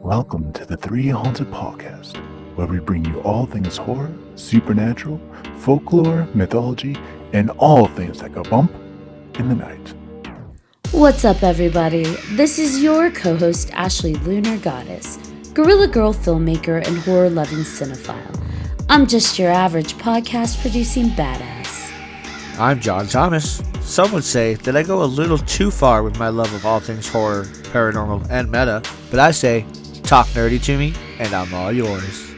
Welcome to the 3Haunted podcast, where we bring you all things horror, supernatural, folklore, mythology, and all things that go bump in the night. What's up, everybody? This is your co-host, Ashley Lunar Goddess, Gorilla Girl filmmaker and horror-loving cinephile. I'm just your average podcast-producing badass. I'm John Thomas. Some would say that I go a little too far with my love of all things horror, paranormal, and meta, but I say, talk nerdy to me, and I'm all yours.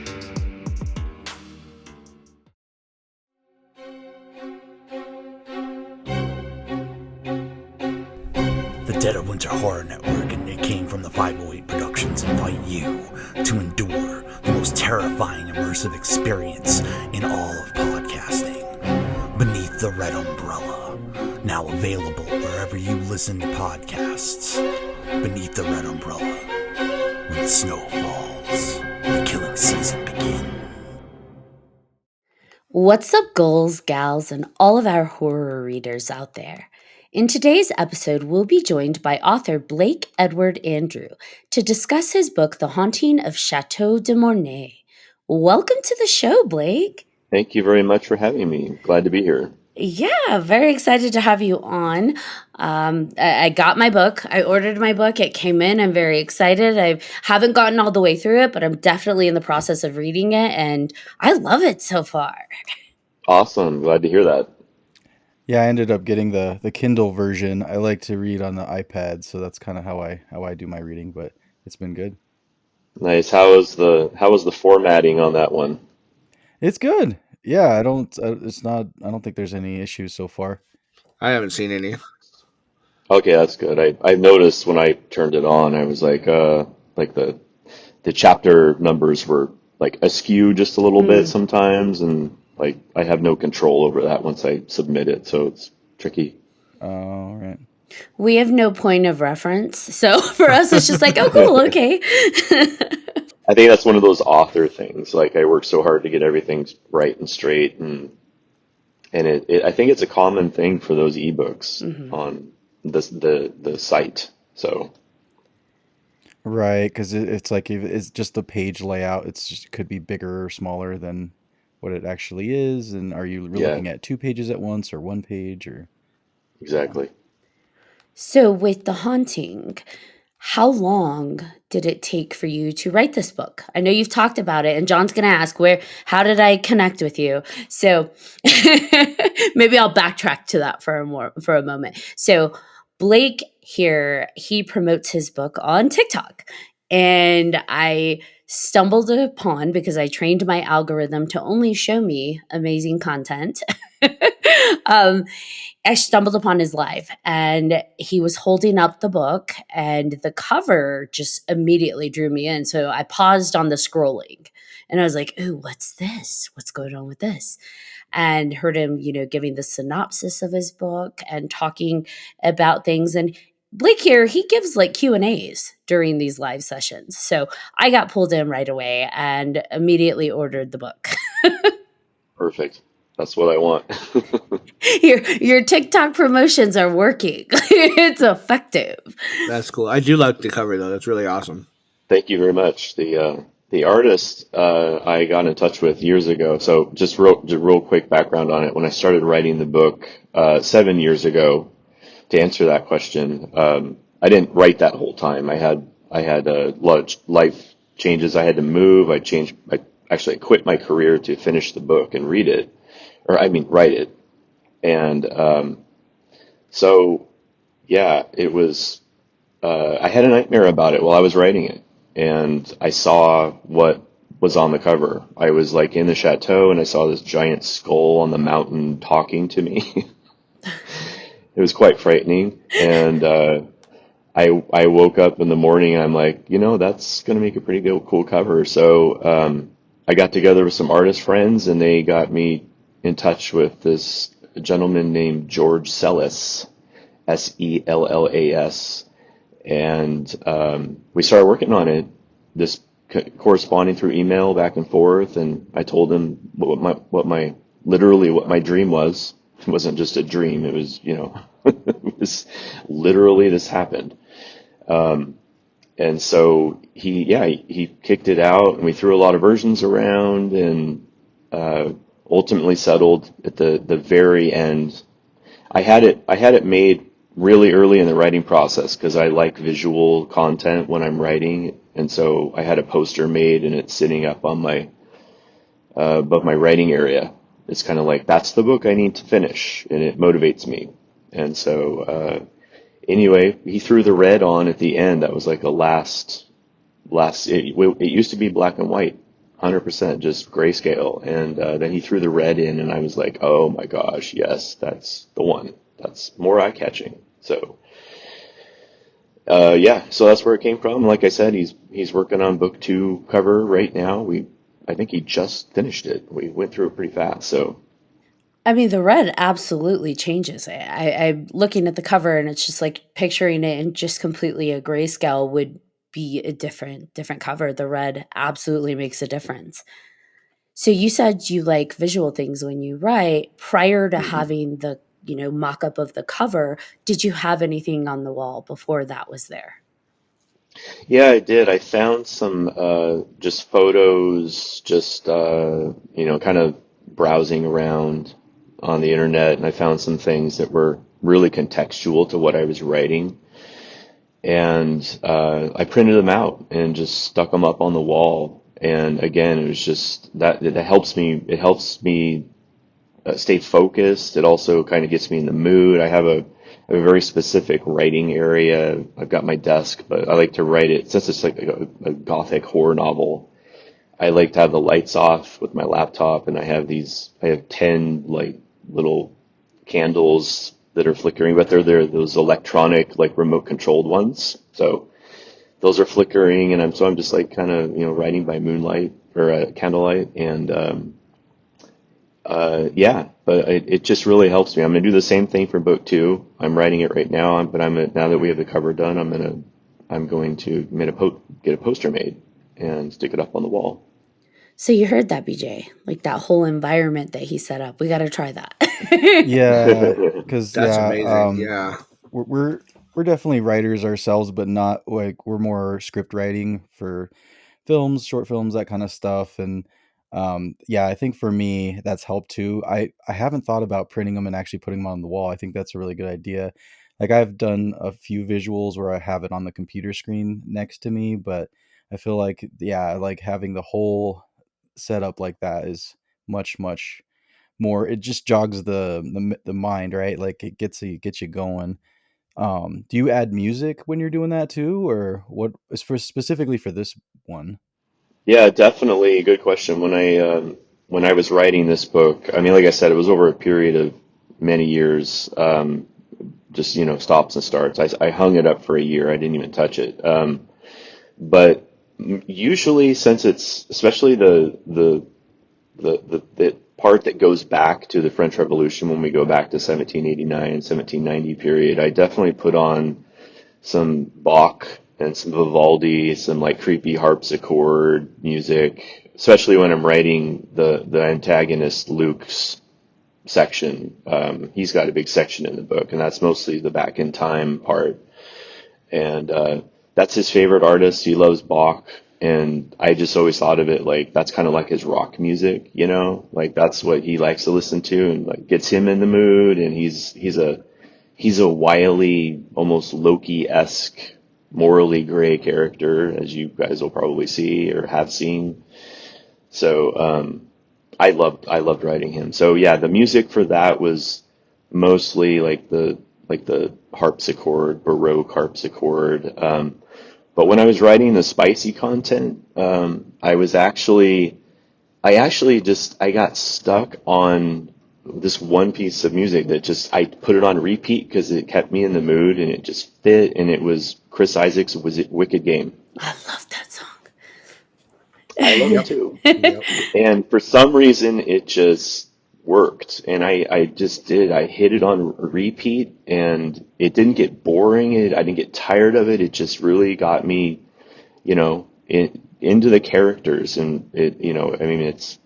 The Dead of Winter Horror Network and Nick King from the 508 Productions invite you to endure the most terrifying immersive experience in all of podcasting. Beneath the Red Umbrella, now available wherever you listen to podcasts. Beneath the Red Umbrella, when the snow falls, the killing season begins. What's up, ghouls, gals, and all of our horror readers out there? In today's episode, we'll be joined by author Blake Edward Andrew to discuss his book, The Haunting of Chateau de Mornay. Welcome to the show, Blake. Thank you very much for having me. Glad to be here. Yeah, very excited to have you on. I got my book. I ordered my book. It came in. I'm very excited. I haven't gotten all the way through it, but I'm definitely in the process of reading it, and I love it so far. Awesome. Glad to hear that. Yeah, I ended up getting the Kindle version. I like to read on the iPad, so that's kind of how I do my reading, but it's been good. Nice. How was the formatting on that one? It's good. Yeah, I don't think there's any issues so far. I haven't seen any. Okay, that's good. I noticed when I turned it on, I was like the chapter numbers were like askew just a little bit sometimes, and like I have no control over that once I submit it, so it's tricky. All right. We have no point of reference, so for us, it's just like, oh, cool, okay. I think that's one of those author things. Like I work so hard to get everything right and straight, and I think it's a common thing for those ebooks on the site. So Right, because it's like if it's just the page layout. It could be bigger or smaller than what it actually is. And are you yeah, looking at 2 pages at once or 1 page or? exactly. So, with The Haunting, how long did it take for you to write this book? I know you've talked about it, and John's going to ask, how did I connect with you? So, maybe I'll backtrack to that for a moment. So, Blake here, he promotes his book on TikTok, and I stumbled upon, because I trained my algorithm to only show me amazing content. um, I stumbled upon his live, and he was holding up the book, and the cover just immediately drew me in. So I paused on the scrolling, and I was like, ooh, what's this? What's going on with this? And heard him, giving the synopsis of his book and talking about things. And Blake here, he gives like Q&As during these live sessions. So I got pulled in right away and immediately ordered the book. Perfect. That's what I want. Your TikTok promotions are working. It's effective. That's cool. I do like the cover, though. That's really awesome. Thank you very much. The artist I got in touch with years ago. So just real quick background on it. When I started writing the book 7 years ago, to answer that question, I didn't write that whole time. I had a lot of life changes. I had to move. I actually quit my career to finish the book and write it. And so yeah, it was. I had a nightmare about it while I was writing it, and I saw what was on the cover. I was like in the chateau, and I saw this giant skull on the mountain talking to me. It was quite frightening, and I woke up in the morning, and I'm like, that's going to make a pretty cool cover. So I got together with some artist friends, and they got me in touch with this gentleman named George Sellas, Sellas, and we started working on it, this corresponding through email back and forth, and I told him what my dream was. It wasn't just a dream. It was, it was literally this happened. And so he kicked it out, and we threw a lot of versions around, and ultimately settled at the very end. I had it made really early in the writing process because I like visual content when I'm writing, and so I had a poster made, and it's sitting up on my above my writing area. It's kind of like that's the book I need to finish, and it motivates me. And so anyway, he threw the red on at the end. That was like a last. It used to be black and white, 100% just grayscale, and then he threw the red in, and I was like, oh my gosh, yes, that's the one. That's more eye-catching. So yeah, so that's where it came from. Like I said, he's working on book 2 cover right now. I think he just finished it. We went through it pretty fast. So I mean, the red absolutely changes it. I'm looking at the cover and it's just like picturing it in just completely a grayscale would be a different cover. The red absolutely makes a difference. So you said you like visual things when you write. Prior to mhm. having the, mock-up of the cover, did you have anything on the wall before that was there? Yeah, I did. I found some just photos, just kind of browsing around on the internet, and I found some things that were really contextual to what I was writing. And I printed them out and just stuck them up on the wall. And again, it was just that helps me. It helps me stay focused. It also kind of gets me in the mood. I have a very specific writing area. I've got my desk, but I like to write it since it's like a gothic horror novel. I like to have the lights off with my laptop, and I have 10 like little candles that are flickering, but they're those electronic like remote controlled ones. So those are flickering, and I'm just like kind of writing by moonlight or candlelight, and yeah, but it just really helps me. I'm gonna do the same thing for book 2. I'm writing it right now, but now that we have the cover done, I'm going to get a poster made and stick it up on the wall. So you heard that, BJ, like that whole environment that he set up. We got to try that. Yeah, because That's amazing. Yeah. we're we're we're definitely writers ourselves, but not like we're more script writing for films, short films, that kind of stuff. And yeah, I think for me that's helped too. I haven't thought about printing them and actually putting them on the wall. I think that's a really good idea. Like I've done a few visuals where I have it on the computer screen next to me, but I feel like yeah, like having the whole setup like that is much more. It just jogs the mind, right? Like it gets you going. Do you add music when you're doing that too, or what is for specifically for this one? Yeah, definitely. Good question. When I was writing this book, I mean, like I said, it was over a period of many years, just stops and starts. I hung it up for a year. I didn't even touch it. But usually, since it's especially the part that goes back to the French Revolution, when we go back to 1789, 1790 period, I definitely put on some Bach and some Vivaldi, some like creepy harpsichord music, especially when I'm writing the antagonist Luke's section. He's got a big section in the book, and that's mostly the back in time part. And that's his favorite artist. He loves Bach, and I just always thought of it like that's kind of like his rock music, like that's what he likes to listen to, and like gets him in the mood. And he's a wily, almost Loki-esque, morally gray character, as you guys will probably see or have seen. So I loved writing him. So yeah, the music for that was mostly like the harpsichord, Baroque harpsichord. But when I was writing the spicy content, I got stuck on this one piece of music that just I put it on repeat because it kept me in the mood and it just fit, and it was Chris Isaac's Was It Wicked Game. I love that song. I love it Yep. too. Yep. And for some reason, it just worked. And I just did. I hit it on repeat, and it didn't get boring. I didn't get tired of it. It just really got me, into the characters. And I mean, it's,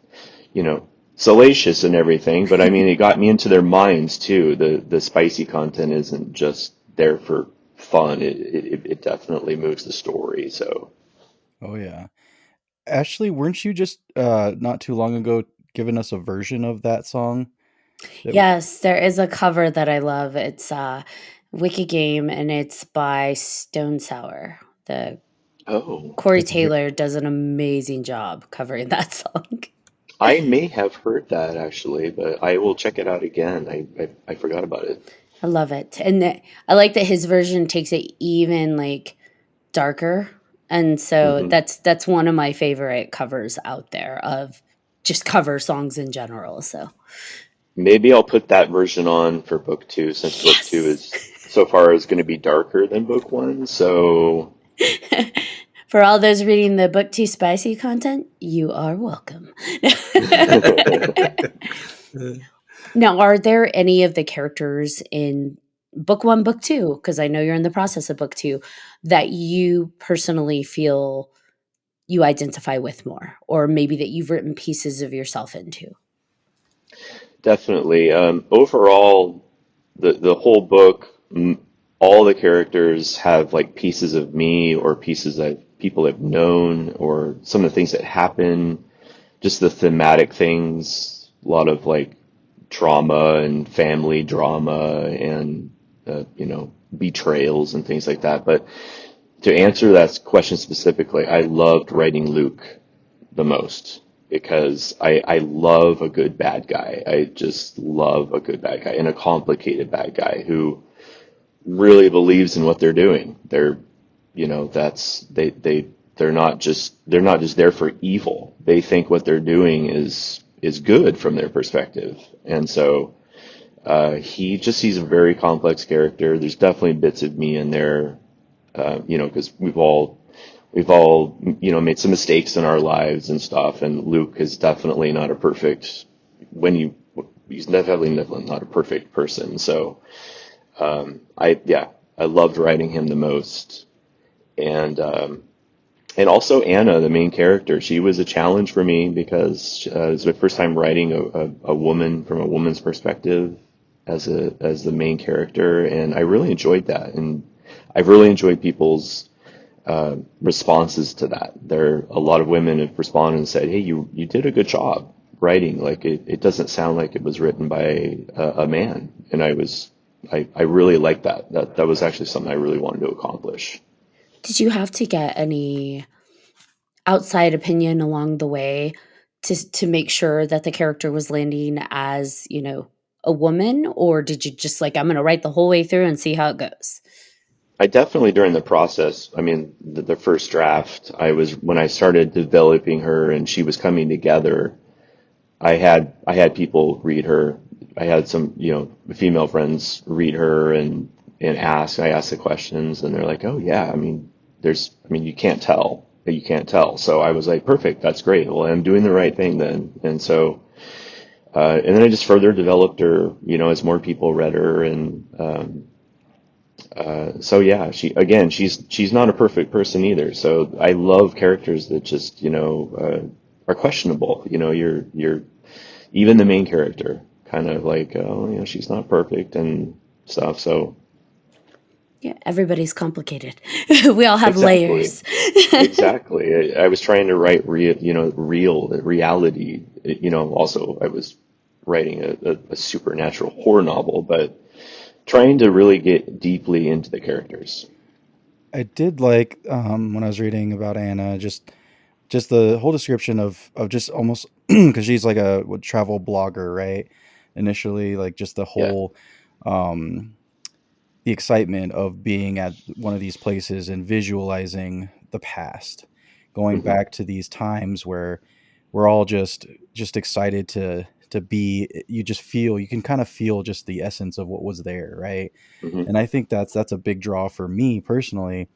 salacious and everything, but I mean, it got me into their minds too. The spicy content isn't just there for fun. It definitely moves the story. So Oh yeah. Ashley, weren't you just not too long ago giving us a version of that song? That Yes, there is a cover that I love. It's Wiki Game, and it's by Stone Sour. The oh, Corey it's ve- Taylor does an amazing job covering that song. I may have heard that actually, but I will check it out again. I forgot about it. I love it. And I like that his version takes it even like darker. And so Hmm. that's one of my favorite covers out there of just cover songs in general. So Maybe I'll put that version on for book two, since book two yes. is so far is going to be darker than book one. So For all those reading the book too spicy content, you are welcome. Now, are there any of the characters in book one, book two, because I know you're in the process of book two, that you personally feel you identify with more, or maybe that you've written pieces of yourself into? definitely, overall, the whole book, all the characters have like pieces of me or pieces that people have known or some of the things that happen, just the thematic things, a lot of like trauma and family drama and betrayals and things like that. But to answer that question specifically, I loved writing Luke the most because I love a good bad guy. I just love a good bad guy and a complicated bad guy who really believes in what they're doing. That's they're not just there for evil. They think what they're doing is good from their perspective. And so he's a very complex character. There's definitely bits of me in there, because we've all made some mistakes in our lives and stuff. And Luke is definitely not a perfect when you he's definitely not a perfect person. So I loved writing him the most, and also Anna, the main character. She was a challenge for me because it was my first time writing a woman from a woman's perspective as the main character, and I really enjoyed that. And I've really enjoyed people's responses to that. There a lot of women have responded and said, "Hey, you did a good job writing. Like it doesn't sound like it was written by a man." And I really liked that. That was actually something I really wanted to accomplish. Did you have to get any outside opinion along the way to make sure that the character was landing as, a woman, or did you just like, I'm going to write the whole way through and see how it goes? I definitely during the process, I mean, the first draft, when I started developing her and she was coming together, I had people read her. I had some, female friends read her and ask. I asked the questions and they're like, "Oh yeah, I mean, you can't tell. You can't tell." So I was like, "Perfect, that's great. Well, I'm doing the right thing then." And so, and then I just further developed her, as more people read her and so yeah, she's not a perfect person either. So I love characters that just are questionable. You're even the main character kind of like, oh, she's not perfect and stuff. So Yeah, everybody's complicated. We all have exactly, layers. exactly. I was trying to write reality. Also I was writing a supernatural horror novel, but trying to really get deeply into the characters. I did like when I was reading about Anna, just the whole description of just almost because she's like a travel blogger, right? Initially, like just the Yeah. whole um the excitement of being at one of these places and visualizing the past, going Hmm. back to these times where we're all just excited to be. You just feel, you can kind of feel just the essence of what was there, right? Hmm. And I think that's a big draw for me personally.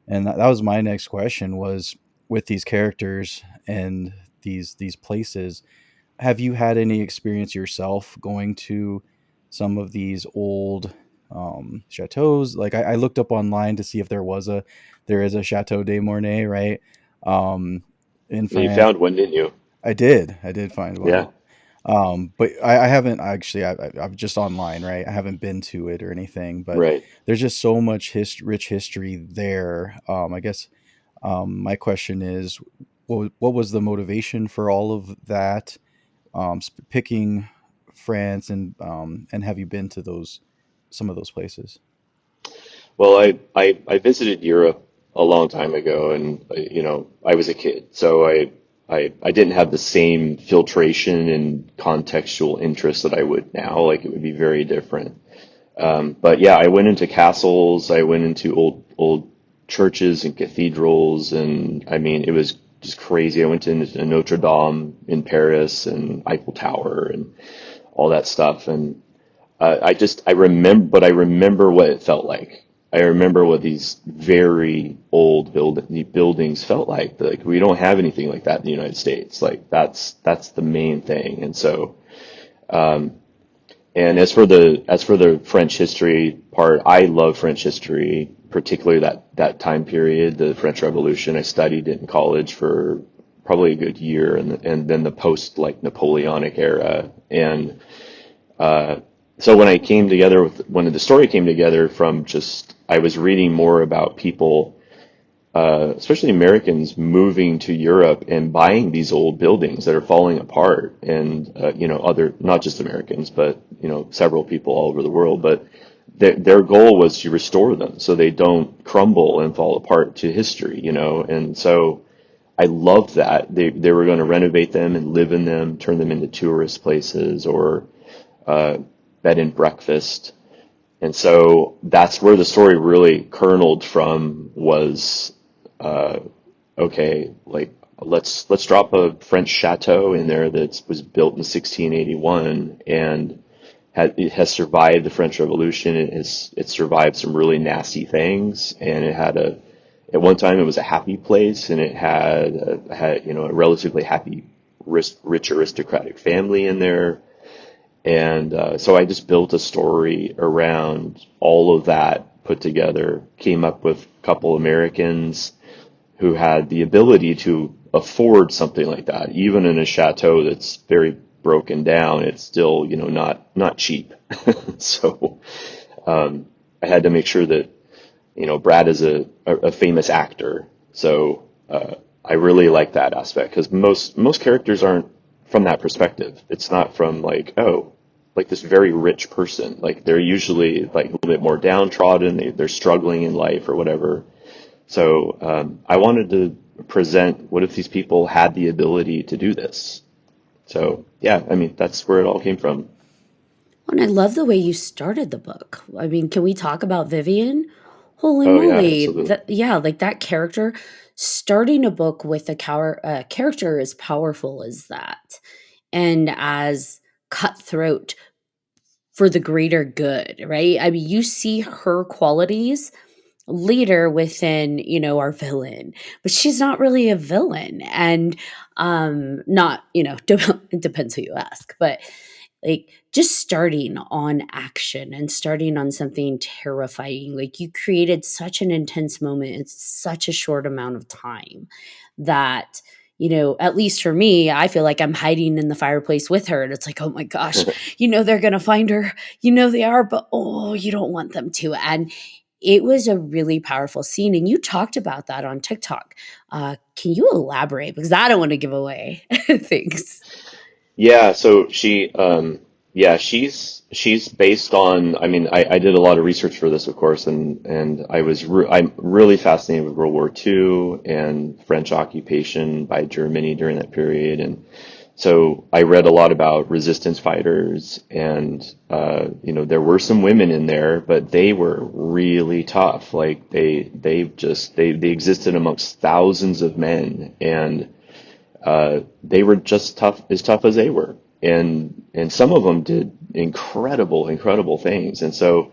And that was my next question was, with these characters and these places, have you had any experience yourself going to some of these old chateaus? Like I looked up online to see if there is a Chateau de Mornay, right? Um, in You France. found one, didn't you? I did find one. Yeah. But I haven't actually. I'm just online, right? I haven't been to it or anything, but Right. there's just so much rich history there. I guess my question is, what was the motivation for all of that? Picking France and have you been to those some of those places? Well, I visited Europe a long time ago, and I was a kid, so I didn't have the same filtration and contextual interest that I would now. Like it would be very different. But yeah, I went into castles, I went into old churches and cathedrals, and I mean it was just crazy. I went to Notre Dame in Paris and Eiffel Tower and all that stuff, and I remember, but I remember what it felt like. I remember what these very old buildings felt like. Like we don't have anything like that in the United States. Like that's the main thing. And so, and as for the French history part, I love French history, particularly that time period, the French Revolution. I studied it in college for probably a good year, and then the post like Napoleonic era, and so when the story came together from just, I was reading more about people, especially Americans moving to Europe and buying these old buildings that are falling apart, and other, not just Americans, but several people all over the world, but their goal was to restore them so they don't crumble and fall apart to history, and so I loved that they were going to renovate them and live in them, turn them into tourist places or bed and breakfast. And so that's where the story really kerneled from was, okay, like let's drop a French chateau in there that was built in 1681 and it has survived the French Revolution. It survived some really nasty things, and it had at one time it was a happy place, and it had a relatively happy, rich aristocratic family in there. And so I just built a story around all of that put together, came up with a couple Americans who had the ability to afford something like that. Even in a chateau that's very broken down, it's still, not cheap. So I had to make sure that, Brad is a famous actor. So I really like that aspect because most characters aren't from that perspective. It's not from like, oh, like this very rich person. Like they're usually like a little bit more downtrodden. They're struggling in life or whatever. So I wanted to present what if these people had the ability to do this. So yeah, I mean that's where it all came from. And I love the way you started the book. I mean, can we talk about Vivian? Holy Oh yeah, moly. absolutely. Yeah, like that character, starting a book with a character as powerful as that and as cutthroat for the greater good, right? I mean, you see her qualities later within, our villain, but she's not really a villain. And not, it depends who you ask, but like just starting on action and starting on something terrifying, like you created such an intense moment in such a short amount of time that, at least for me, I feel like I'm hiding in the fireplace with her, and it's like, oh my gosh, they're gonna find her, they are, but oh, you don't want them to. And it was a really powerful scene, and you talked about that on TikTok. Can you elaborate? Because I don't want to give away things. Yeah, so yeah, she's based on. I mean, I did a lot of research for this, of course, and I'm really fascinated with World War II and French occupation by Germany during that period, and so I read a lot about resistance fighters, and there were some women in there, but they were really tough. Like they existed amongst thousands of men, and they were just tough as they were, and some of them did incredible things, and so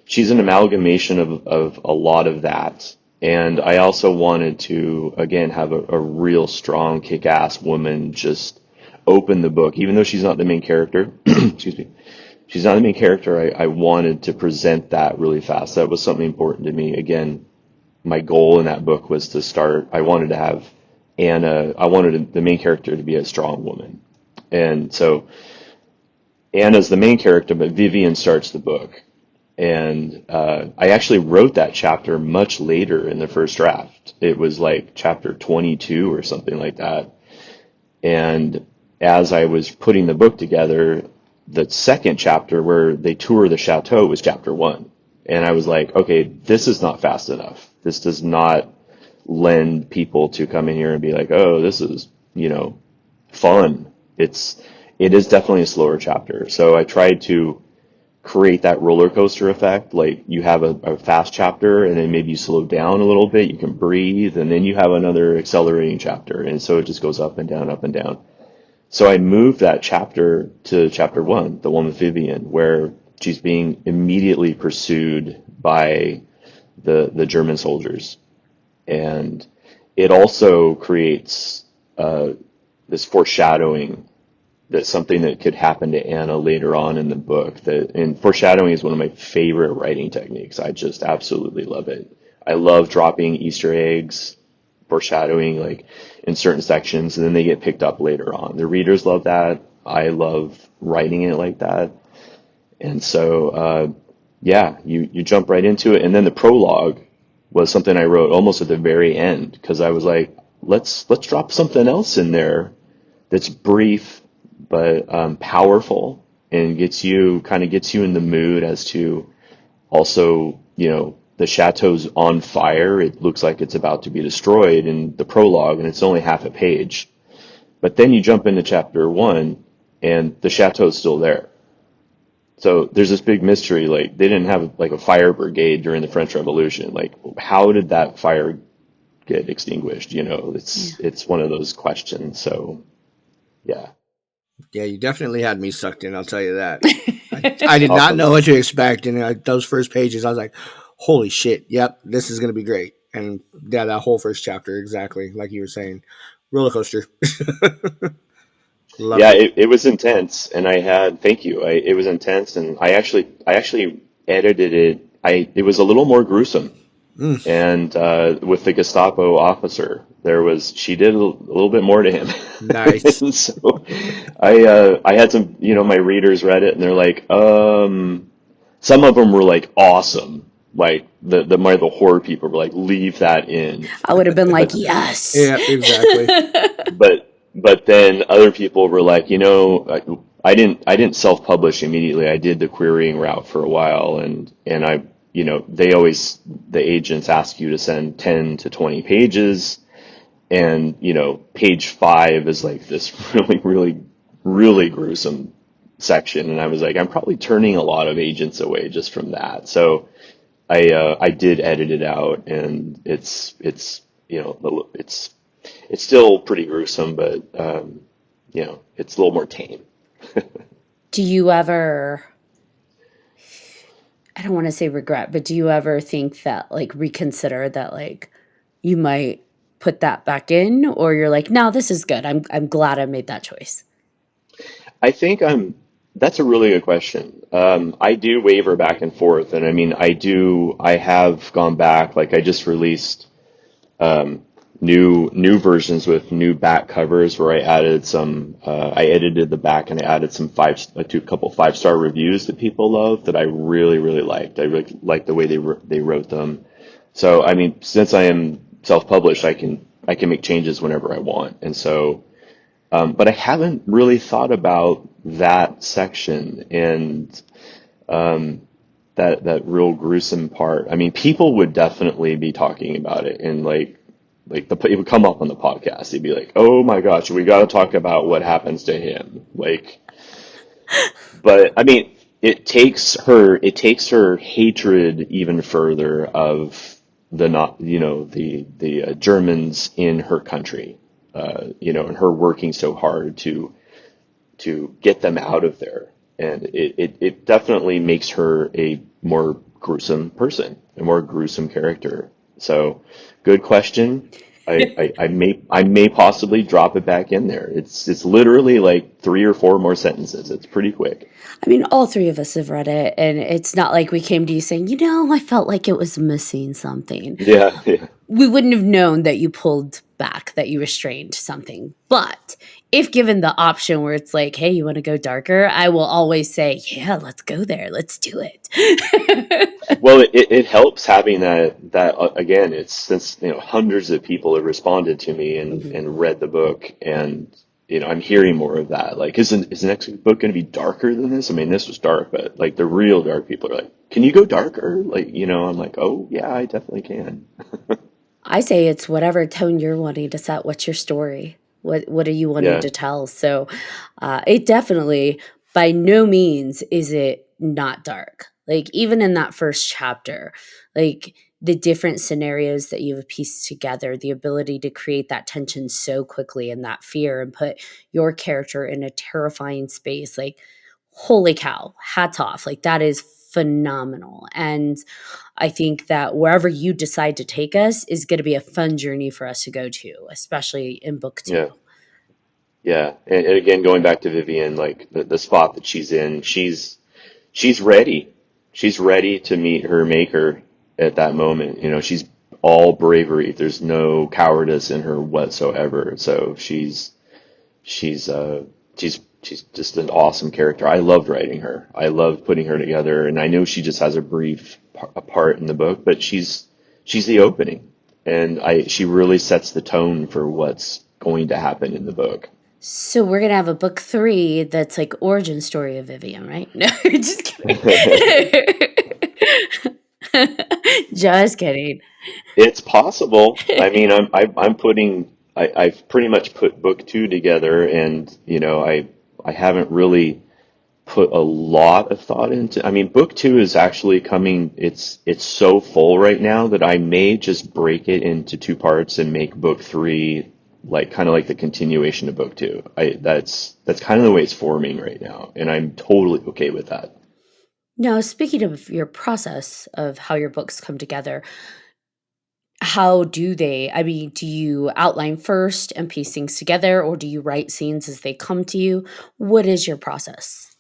she's an amalgamation of a lot of that. And I also wanted to again have a real strong kick-ass woman just open the book, even though she's not the main character. Excuse me, she's not the main character. I wanted to present that really fast. That was something important to me. Again, my goal in that book was to start. I wanted to have Anna. I wanted the main character to be a strong woman, and so Anna's the main character, but Vivian starts the book. And I actually wrote that chapter much later in the first draft. It was like chapter 22 or something like that. And as I was putting the book together, the second chapter where they tour the chateau was chapter 1. And I was like, okay, this is not fast enough. This does not lend people to come in here and be like, oh, this is, fun. It is definitely a slower chapter. So I tried to create that roller coaster effect. Like you have a fast chapter and then maybe you slow down a little bit, you can breathe, and then you have another accelerating chapter. And so it just goes up and down, up and down. So I moved that chapter to chapter 1, the one with Vivian, where she's being immediately pursued by the German soldiers. And it also creates this foreshadowing that something that could happen to Anna later on in the book. And foreshadowing is one of my favorite writing techniques. I just absolutely love it. I love dropping Easter eggs, foreshadowing, like in certain sections, and then they get picked up later on. The readers love that. I love writing it like that. And so, you jump right into it. And then the prologue was something I wrote almost at the very end, because I was like, let's drop something else in there that's brief but powerful and gets you in the mood as to also, the chateau's on fire. It looks like it's about to be destroyed in the prologue, and it's only half a page. But then you jump into chapter 1 and the chateau's still there. So there's this big mystery, like they didn't have like a fire brigade during the French Revolution. Like how did that fire get extinguished? It's one of those questions. So yeah. Yeah, you definitely had me sucked in, I'll tell you that. I did not Awesome. know what to expect. And those first pages, I was like, holy shit, yep, this is going to be great. And yeah, that whole first chapter, exactly like you were saying, roller coaster. Loved Yeah, it. it was intense, and thank you. It was intense, and I actually edited it. It was a little more gruesome, and with the Gestapo officer, she did a little bit more to him. Nice. And so I had some, my readers read it, and they're like, some of them were like awesome, like the horror people were like, leave that in. I would have been like, But yes. Yeah, exactly. but then other people were like, I didn't self-publish immediately. I did the querying route for a while, and I, the agents ask you to send 10 to 20 pages, and page 5 is like this really, really, really gruesome section, and I was like, I'm probably turning a lot of agents away just from that. So I did edit it out, and it's it's still pretty gruesome, but it's a little more tame. Do you ever, I don't want to say regret, but do you ever think that like reconsider that like you might put that back in, or you're like, no, this is good. I'm glad I made that choice. I think that's a really good question. I do waver back and forth, and I mean, I have gone back. Like I just released new versions with new back covers where I added I edited the back and I added some couple 5-star reviews that people love that I really, really liked. I really liked the way they wrote them. So, I mean, since I am self-published, I can make changes whenever I want. And so, but I haven't really thought about that section and, that real gruesome part. I mean, people would definitely be talking about it, and it would come up on the podcast. They'd be like, "Oh my gosh, we got to talk about what happens to him." But I mean, it takes her hatred even further of the Germans in her country, and her working so hard to get them out of there, and it definitely makes her a more gruesome person, a more gruesome character. So, good question. I may possibly drop it back in there. It's literally like 3 or 4 more sentences. It's pretty quick. I mean, all three of us have read it, and it's not like we came to you saying, I felt like it was missing something. Yeah, yeah. we wouldn't have known that you pulled back, that you restrained something. But if given the option where it's like, hey, you want to go darker, I will always say, yeah, let's go there. Let's do it. Well, it helps having that again. It's since hundreds of people have responded to me Mhm. and read the book, and I'm hearing more of that. Like, is the next book going to be darker than this? I mean, this was dark, but like the real dark people are like, can you go darker? Like, I'm like, oh yeah, I definitely can. I say it's whatever tone you're wanting to set. What's your story? What are you wanting Yeah, to tell? So, it definitely, by no means is it not dark. Like even in that first chapter, like the different scenarios that you've pieced together, the ability to create that tension so quickly and that fear and put your character in a terrifying space, like holy cow, hats off. Like that is phenomenal. And I think that wherever you decide to take us is going to be a fun journey for us to go to, especially in book two. yeah, yeah. And again, going back to Vivian, like the spot that she's in, she's ready. She's ready to meet her maker at that moment. She's all bravery. There's no cowardice in her whatsoever. So she's she's just an awesome character. I loved writing her. I loved putting her together, and I know she just has a brief a part in the book, but she's the opening, and she really sets the tone for what's going to happen in the book. So we're going to have a book three that's like origin story of Vivian, right? No, just kidding. Just kidding. It's possible. I mean, I'm putting I've pretty much put book two together, and I haven't really put a lot of thought into. I mean, book two is actually coming. It's so full right now that I may just break it into two parts and make book three like kind of like the continuation of book two. That's kind of the way it's forming right now, and I'm totally okay with that. Now, speaking of your process of how your books come together, how do they? I mean, do you outline first and piece things together, or do you write scenes as they come to you? What is your process?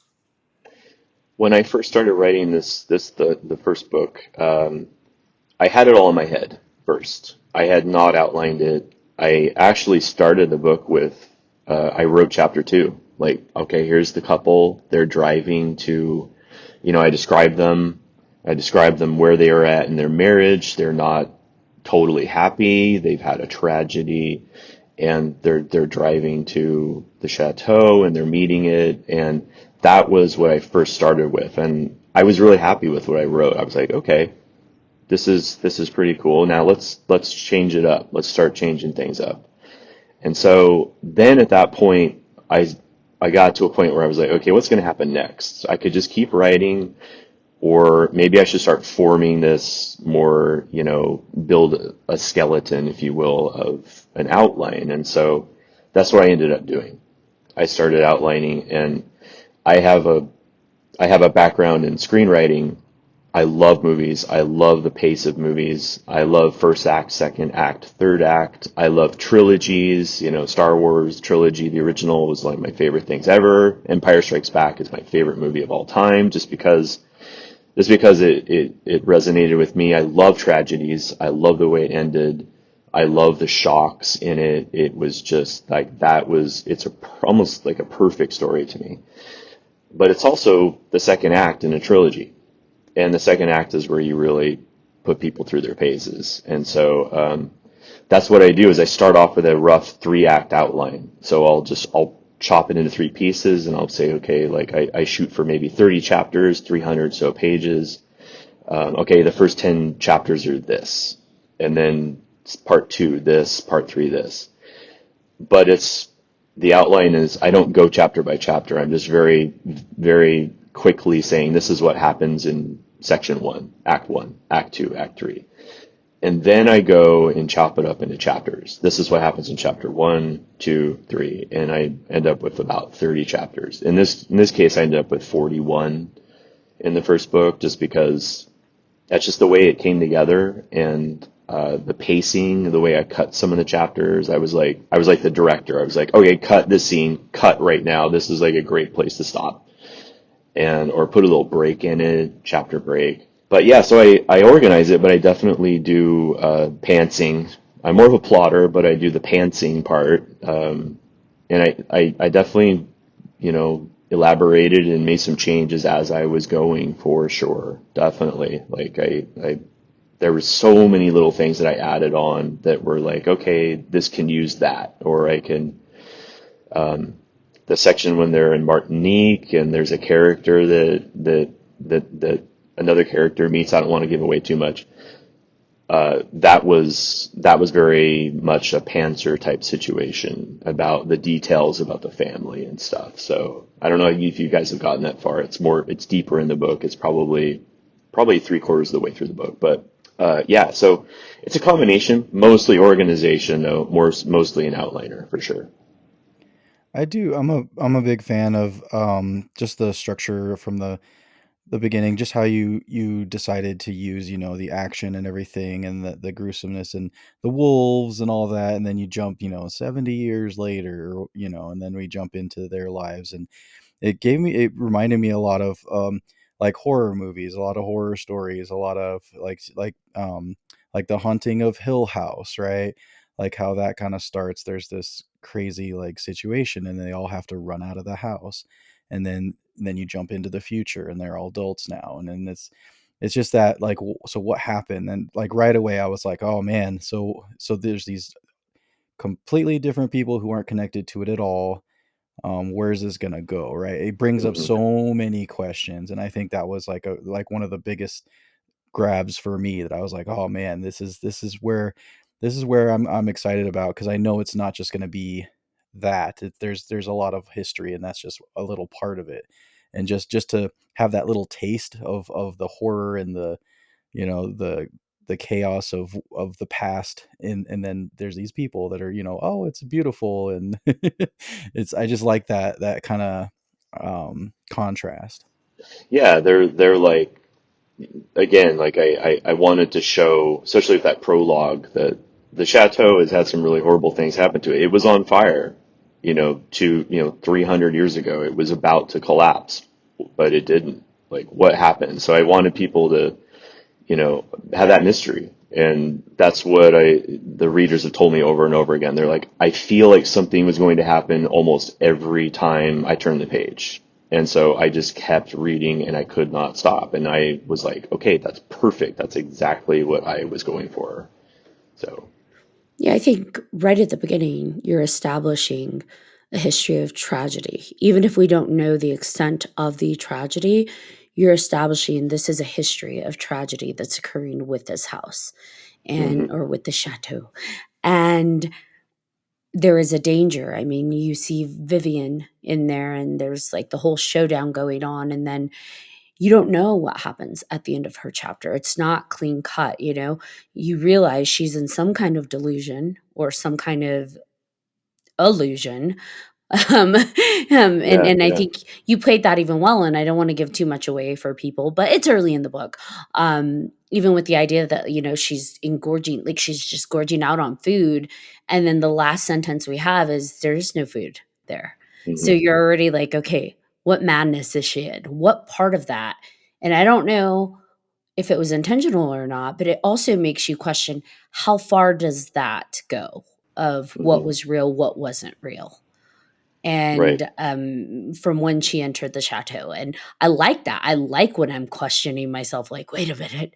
When I first started writing the first book, I had it all in my head first. I had not outlined it. I actually started the book with, I wrote chapter two. Like, okay, here's the couple. They're driving to, I described them. I described them where they are at in their marriage. They're not totally happy. They've had a tragedy, and they're driving to the chateau and they're meeting it. And that was what I first started with. And I was really happy with what I wrote. I was like, okay, this is pretty cool. Now let's change it up. Let's start changing things up. And so then at that point, I got to a point where I was like, okay, what's going to happen next? I could just keep writing, or maybe I should start forming this more, build a skeleton, if you will, of an outline. And so that's what I ended up doing. I started outlining, and I have a I have a background in screenwriting. I love movies. I love the pace of movies. I love first act, second act, third act. I love trilogies. Star Wars trilogy, the original, was one of my favorite things ever. Empire Strikes Back is my favorite movie of all time, just because it resonated with me. I love tragedies. I love the way it ended. I love the shocks in it. It was just like almost like a perfect story to me. But it's also the second act in a trilogy. And the second act is where you really put people through their paces. And so that's what I do is I start off with a rough 3-act outline. So I'll chop it into 3 pieces, and I'll say, okay, like I shoot for maybe 30 chapters, 300 so pages. Okay, the first 10 chapters are this, and then part 2 this, part 3 this. But the outline is, I don't go chapter by chapter. I'm just very, very quickly saying, this is what happens in section 1, act 1, act 2, act 3. And then I go and chop it up into chapters. This is what happens in chapter 1, 2, 3, and I end up with about 30 chapters. In this case, I ended up with 41 in the first book, just because that's just the way it came together, and the pacing, the way I cut some of the chapters. I was like the director. I was like, okay, cut this scene, cut right now. This is like a great place to stop, or put a little break in it, chapter break. but yeah, so I organize it, but I definitely do pantsing. I'm more of a plotter, but I do the pantsing part. And I definitely, elaborated and made some changes as I was going for sure. Definitely. Like there were so many little things that I added on that were like, okay, this can use that, or I can, the section when they're in Martinique and there's a character that another character meets. I don't want to give away too much. That was very much a pantser type situation about the details about the family and stuff. So I don't know if you guys have gotten that far. It's deeper in the book. It's probably three-quarters of the way through the book. But yeah, so it's a combination, mostly organization though, mostly an outliner for sure. I do. I'm a big fan of just the structure from the beginning, just how you decided to use, the action and everything, and the gruesomeness and the wolves and all that, and then you jump, 70 years later, and then we jump into their lives, and it reminded me a lot of like horror movies, a lot of horror stories, a lot of like the Haunting of Hill House, right? Like how that kind of starts. There's this crazy like situation, and they all have to run out of the house, and then you jump into the future, and they're all adults now, and then it's just that like so what happened, and like right away I was like, oh man, so there's these completely different people who aren't connected to it at all. Where's this gonna go, right? It brings up Hmm. so many questions, and I think that was like one of the biggest grabs for me, that I was like, oh man, this is where I'm excited about, because I know it's not just gonna be that. There's a lot of history, and that's just a little part of it, and just to have that little taste of the horror and the chaos of the past, and then there's these people that are, oh, it's beautiful, and I just like that kind of contrast. Yeah, they're like, again, like I wanted to show, especially with that prologue, that the chateau has had some really horrible things happen to it. It was on fire, 300 years ago. It was about to collapse, but it didn't. Like, what happened? So I wanted people to, have that mystery. And that's what the readers have told me over and over again. They're like, I feel like something was going to happen almost every time I turned the page. And so I just kept reading and I could not stop. And I was like, okay, that's perfect. That's exactly what I was going for. So, Yeah, I think right at the beginning, you're establishing a history of tragedy. Even if we don't know the extent of the tragedy, you're establishing this is a history of tragedy that's occurring with this house and hmm. or with the chateau. And there is a danger. I mean, you see Vivian in there and there's like the whole showdown going on, and then you don't know what happens at the end of her chapter. It's not clean cut, you know? You realize she's in some kind of delusion or some kind of illusion. Um, Yeah, and I yeah. think you played that even well, and I don't wanna give too much away for people, but it's early in the book. Even with the idea that, she's engorging like, she's just gorging out on food, and then the last sentence we have is, "There is no food there." So Hmm. you're already like, "Okay, what madness is she in? What part of that?" And I don't know if it was intentional or not, but it also makes you question, how far does that go of what Hmm. was real, what wasn't real? Right. And from when she entered the chateau. And I like that. I like when I'm questioning myself, like, wait a minute,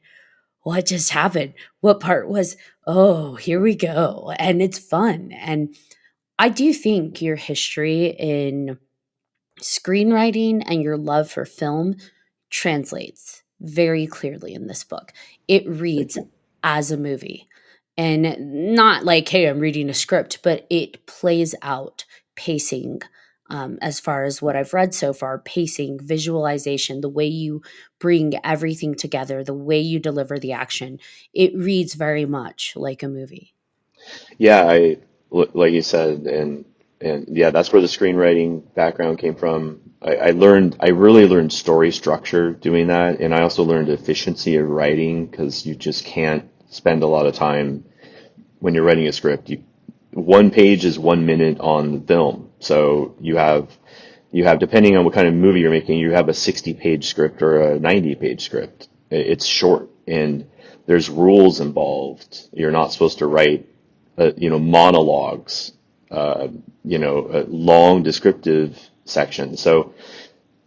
what just happened? What part was, oh, here we go. And it's fun. And I do think your history in screenwriting and your love for film translates very clearly in this book. It Thank reads you. as a movie, and not like, hey, I'm reading a script, but it plays out pacing. As far as what I've read so far, pacing, visualization, the way you bring everything together, the way you deliver the action, it reads very much like a movie. Yeah, like you said, and yeah, that's where the screenwriting background came from. I really learned story structure doing that, and I also learned efficiency of writing because you just can't spend a lot of time when you're writing a script. One page is 1 minute on the film, so you have depending on what kind of movie you're making, you have a 60-page script or a 90-page script, It's short and there's rules involved. You're not supposed to write, monologues, long descriptive sections. So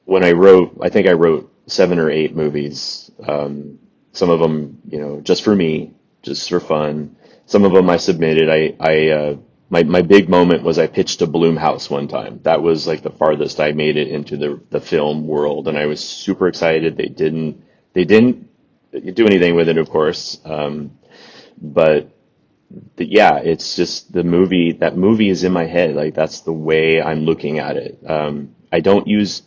when I think I wrote 7 or 8 movies. Some of them, just for me, just for fun. Some of them I submitted. My big moment was I pitched a Bloomhouse one time. That was like the farthest I made it into the film world, and I was super excited. They didn't do anything with it, of course. But yeah, it's just the movie. That movie is in my head. Like that's the way I'm looking at it. I don't use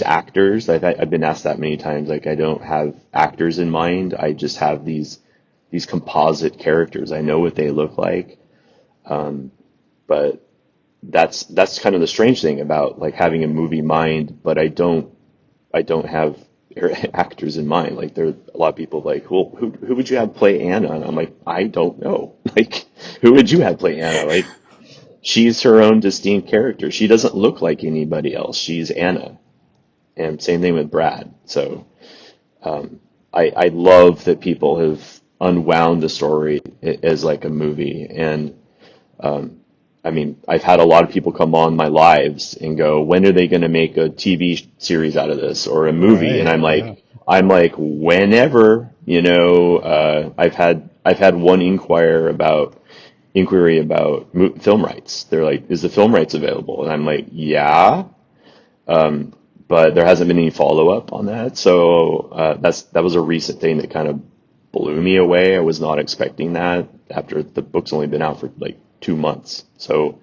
actors. I've been asked that many times. Like I don't have actors in mind. I just have these composite characters. I know what they look like. But that's kind of the strange thing about like having a movie mind, but I don't have actors in mind. Like there are a lot of people like, well, who would you have play Anna? And I'm like, I don't know. Like, who would you have play Anna? Like, she's her own distinct character. She doesn't look like anybody else. She's Anna. And same thing with Brad. So I love that people have unwound the story as like a movie. And I mean, I've had a lot of people come on my lives and go, when are they going to make a TV series out of this or a movie? And Right. Yeah. I'm like, whenever, I've had one inquiry about film rights. They're like, is the film rights available? And I'm like, yeah. But there hasn't been any follow up on that. So that was a recent thing that kind of blew me away. I was not expecting that after the book's only been out for like 2 months. So,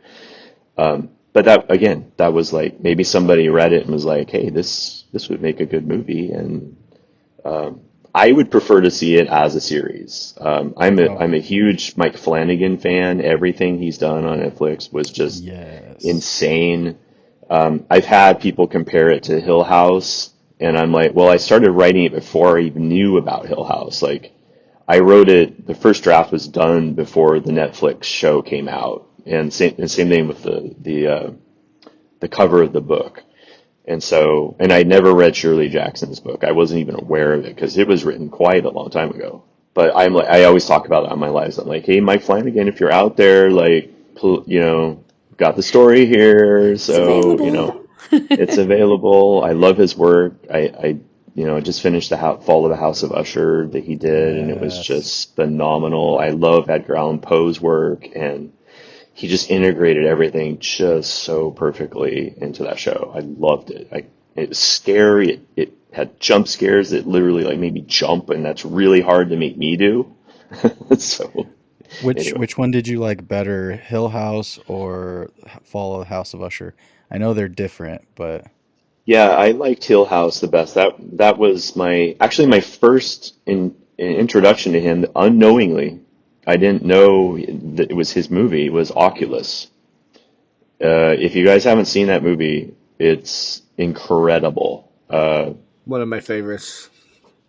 but that was like maybe somebody read it and was like, hey, this would make a good movie, and I would prefer to see it as a series. I'm a huge Mike Flanagan fan. Everything he's done on Netflix was just Yes. insane. I've had people compare it to Hill House, and I'm like, well, I started writing it before I even knew about Hill House. Like, I wrote it, the first draft was done before the Netflix show came out, and same thing with the cover of the book. And I never read Shirley Jackson's book. I wasn't even aware of it because it was written quite a long time ago. But I always talk about it on my lives. I'm like, hey, Mike Flanagan, if you're out there, like, got the story here, It's so available. it's available. I love his work. I just finished the Fall of the House of Usher that he did, and it was Yes. just phenomenal. I love Edgar Allan Poe's work, and he just integrated everything just so perfectly into that show. I loved it. It was scary. It had jump scares that literally like made me jump, and that's really hard to make me do. So Which anyway. which one did you like better, Hill House or Fall of the House of Usher? I know they're different, but Yeah, I liked Hill House the best. That was my first introduction to him unknowingly. I didn't know that it was his movie. It was Oculus. If you guys haven't seen that movie, it's incredible. One of my favorites.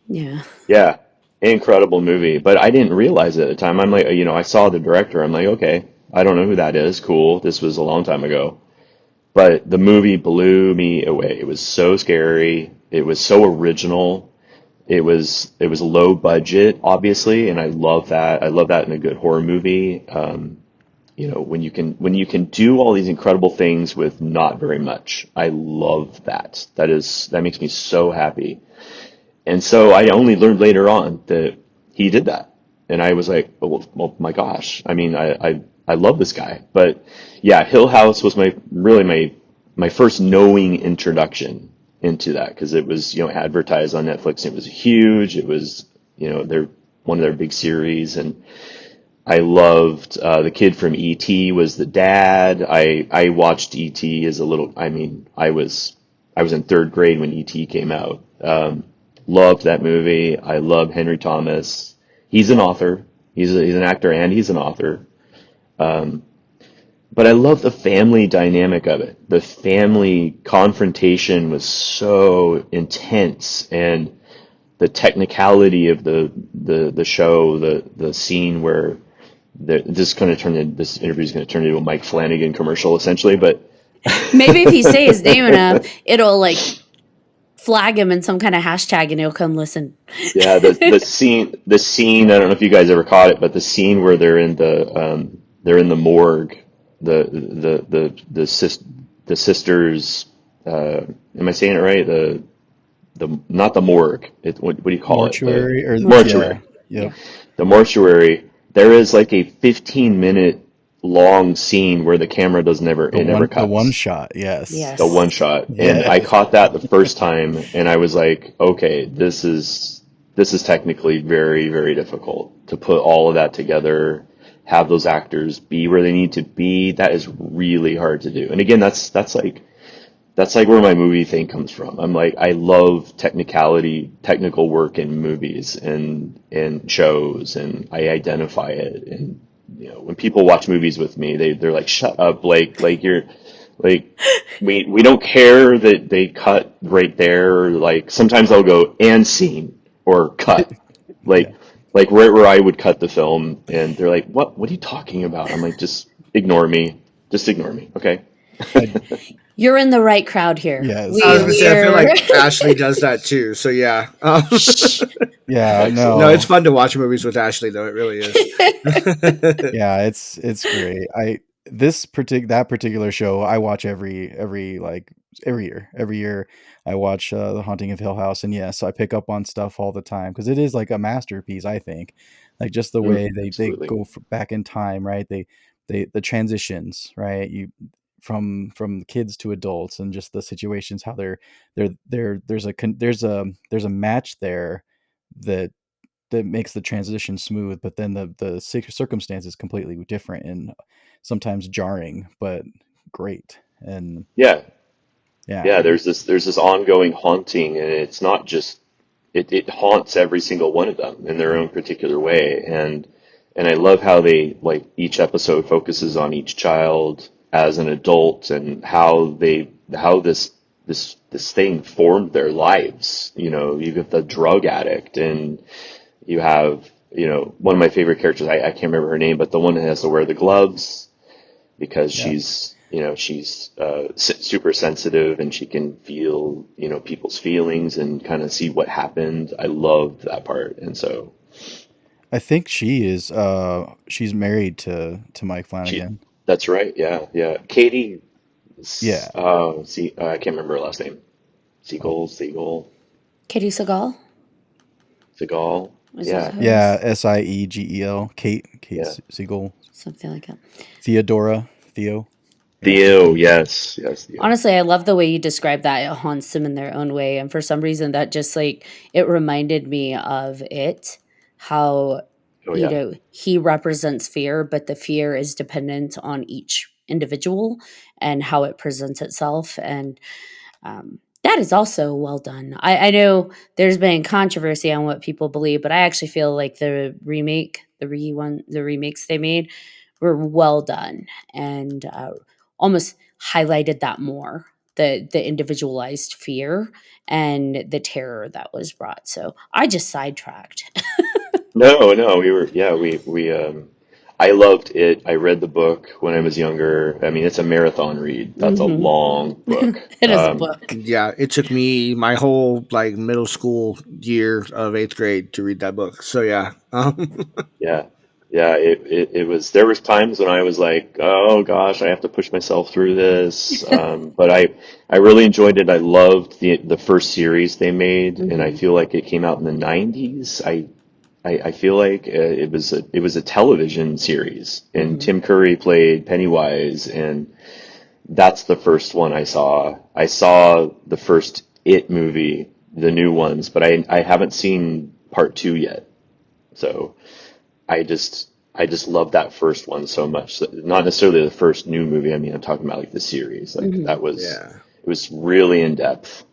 Yeah. Yeah, incredible movie. But I didn't realize it at the time. I'm like, I saw the director. I'm like, okay, I don't know who that is. Cool. This was a long time ago. But the movie blew me away. It was so scary. It was so original. It was low budget, obviously, and I love that. I love that in a good horror movie. When you can do all these incredible things with not very much. I love that. That makes me so happy. And so I only learned later on that he did that. And I was like, well, my gosh. I mean, I love this guy. But yeah, Hill House was my first knowing introduction into that because it was, advertised on Netflix. It was huge. It was, their one of their big series. And I loved the kid from E.T. was the dad. I watched E.T. as a little, I mean, I was in third grade when E.T. came out. Loved that movie. I love Henry Thomas. He's an author. He's an actor and he's an author. But I love the family dynamic of it. The family confrontation was so intense, and the technicality of the show, the scene where this interview is going to turn into a Mike Flanagan commercial essentially. But Maybe if you say his name enough, it'll like flag him in some kind of hashtag and he'll come listen. Yeah, the scene. I don't know if you guys ever caught it, but the scene where they're in the morgue. The sisters. Am I saying it right? The not the morgue. What do you call it? The Mortuary or mortuary. yeah, yep. Yeah. The mortuary. There is like a 15-minute long scene where the camera it never The one cuts. shot, yes. The one Yes. shot, and I Yes. caught that the first time, and I was like, okay, this is technically very, very difficult to put all of that together, have those actors be where they need to be. That is really hard to do. And again, that's like where my movie thing comes from. I'm like, I love technical work in movies and shows, and I identify it. And when people watch movies with me, they're like, "Shut up, Blake! Like you're like we don't care that they cut right there." Like sometimes I'll go and scene or cut, Yeah. like right where I would cut the film, and they're like, What are you talking about?" I'm like, just ignore me, okay? I, You're in the right crowd here. yes, I was We gonna yes. say I feel we're like Ashley does that too. So yeah. Shh. Yeah, No, it's no. fun to watch movies with Ashley though. It really is. Yeah, it's great. That particular show I watch every year. Every year I watch The Haunting of Hill House, and yes, I pick up on stuff all the time because it is like a masterpiece, I think. Like just the way they Absolutely. go back in time, right? The transitions, right? You from kids to adults, and just the situations how there's a match there that makes the transition smooth, but then the circumstances completely different and sometimes jarring, but great. And Yeah, yeah, yeah. There's this ongoing haunting, and it's not just it haunts every single one of them in their yeah, own particular way, and I love how they like each episode focuses on each child as an adult and how this thing formed their lives. You get the drug addict, and you have one of my favorite characters. I can't remember her name, but the one that has to wear the gloves because yeah. she's super sensitive and she can feel people's feelings and kind of see what happened. I loved that part, and so I think she's married to Mike she Flanagan. that's right. Yeah, yeah. Katie, Yeah. see, I can't remember her last name. Oh, Siegel, Katie Seagal Seagal. is that Yeah, who it yeah, is? Siegel, Kate yeah. Siegel, Something like that. Theo. Yeah. Theo, yes, yes, Theo. Honestly, I love the way you describe that. It haunts them in their own way. And for some reason, that just like it reminded me of it, how, Oh yeah, he represents fear, but the fear is dependent on each individual and how it presents itself. And that is also well done. I know there's been controversy on what people believe, but I actually feel like the remakes they made were well done and almost highlighted that more the individualized fear and the terror that was brought. So I just sidetracked. no, we I loved it. I read the book when I was younger. I mean, it's a marathon read. That's a Hmm. long book. It is a book. Yeah, it took me my whole like middle school year of eighth grade to read that book. So yeah. Yeah. Yeah, it was there was times when I was like, oh gosh, I have to push myself through this. But I really enjoyed it. I loved the first series they made, and I Hmm. feel like it came out in the 90s. I feel like it was a television series, and Hmm. Tim Curry played Pennywise, and that's the first one I saw. I saw the first It movie, the new ones, but I haven't seen part two yet. So I just love that first one so much. Not necessarily the first new movie. I mean, I'm talking about like the series. Like Hmm. that was Yeah. it was really in depth.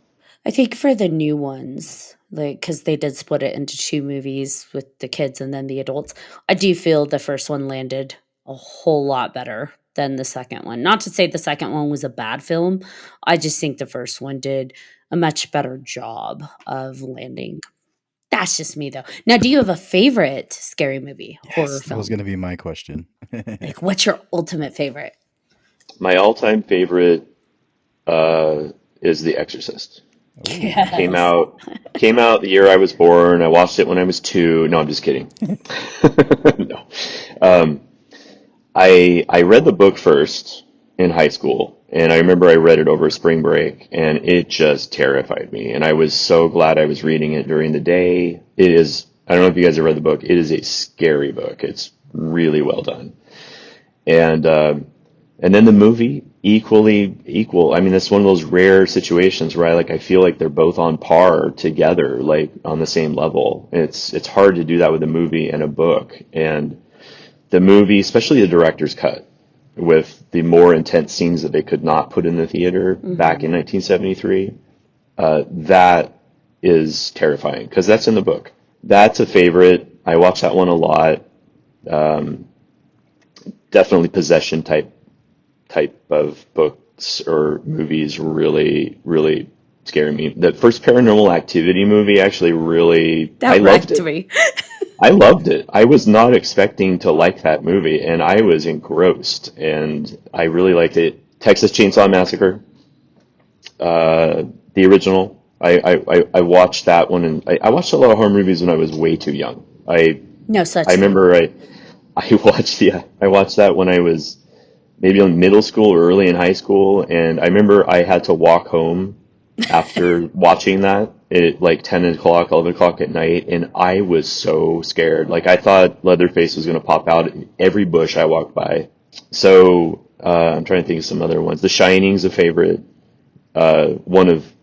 I think for the new ones, like because they did split it into two movies with the kids and then the adults, I do feel the first one landed a whole lot better than the second one. Not to say the second one was a bad film, I just think the first one did a much better job of landing. That's just me though. Now, do you have a favorite scary movie, horror Yes, that was film? going to be my question. Like, what's your ultimate favorite? My all-time favorite is The Exorcist. Oh. Came Yes. out came out the year I was born. I watched it when I was 2. No, I'm just kidding. No. Um, I read the book first in high school, and I remember I read it over spring break, and it just terrified me. And I was so glad I was reading it during the day. It is, I don't know if you guys have read the book. It is a scary book. It's really well done. And and then the movie equally equal. I mean, that's one of those rare situations where I feel like they're both on par together, like on the same level. It's hard to do that with a movie and a book. And the movie, especially the director's cut, with the more intense scenes that they could not put in the theater back in 1973, that is terrifying because that's in the book. That's a favorite. I watch that one a lot. Um, Definitely possession type of books or movies really scare me. The first Paranormal Activity movie actually really, I That loved wrecked it. me. I loved it. I was not expecting to like that movie, and I was engrossed, and I really liked it. Texas Chainsaw Massacre, the original. I watched that one, and I watched a lot of horror movies when I was way too young. No I such thing. remember I watched I watched that when I was maybe in middle school or early in high school, and I remember I had to walk home after watching that at like 10 o'clock, 11 o'clock at night, and I was so scared. Like I thought Leatherface was going to pop out in every bush I walked by. So I'm trying to think of some other ones. The Shining's a favorite. One of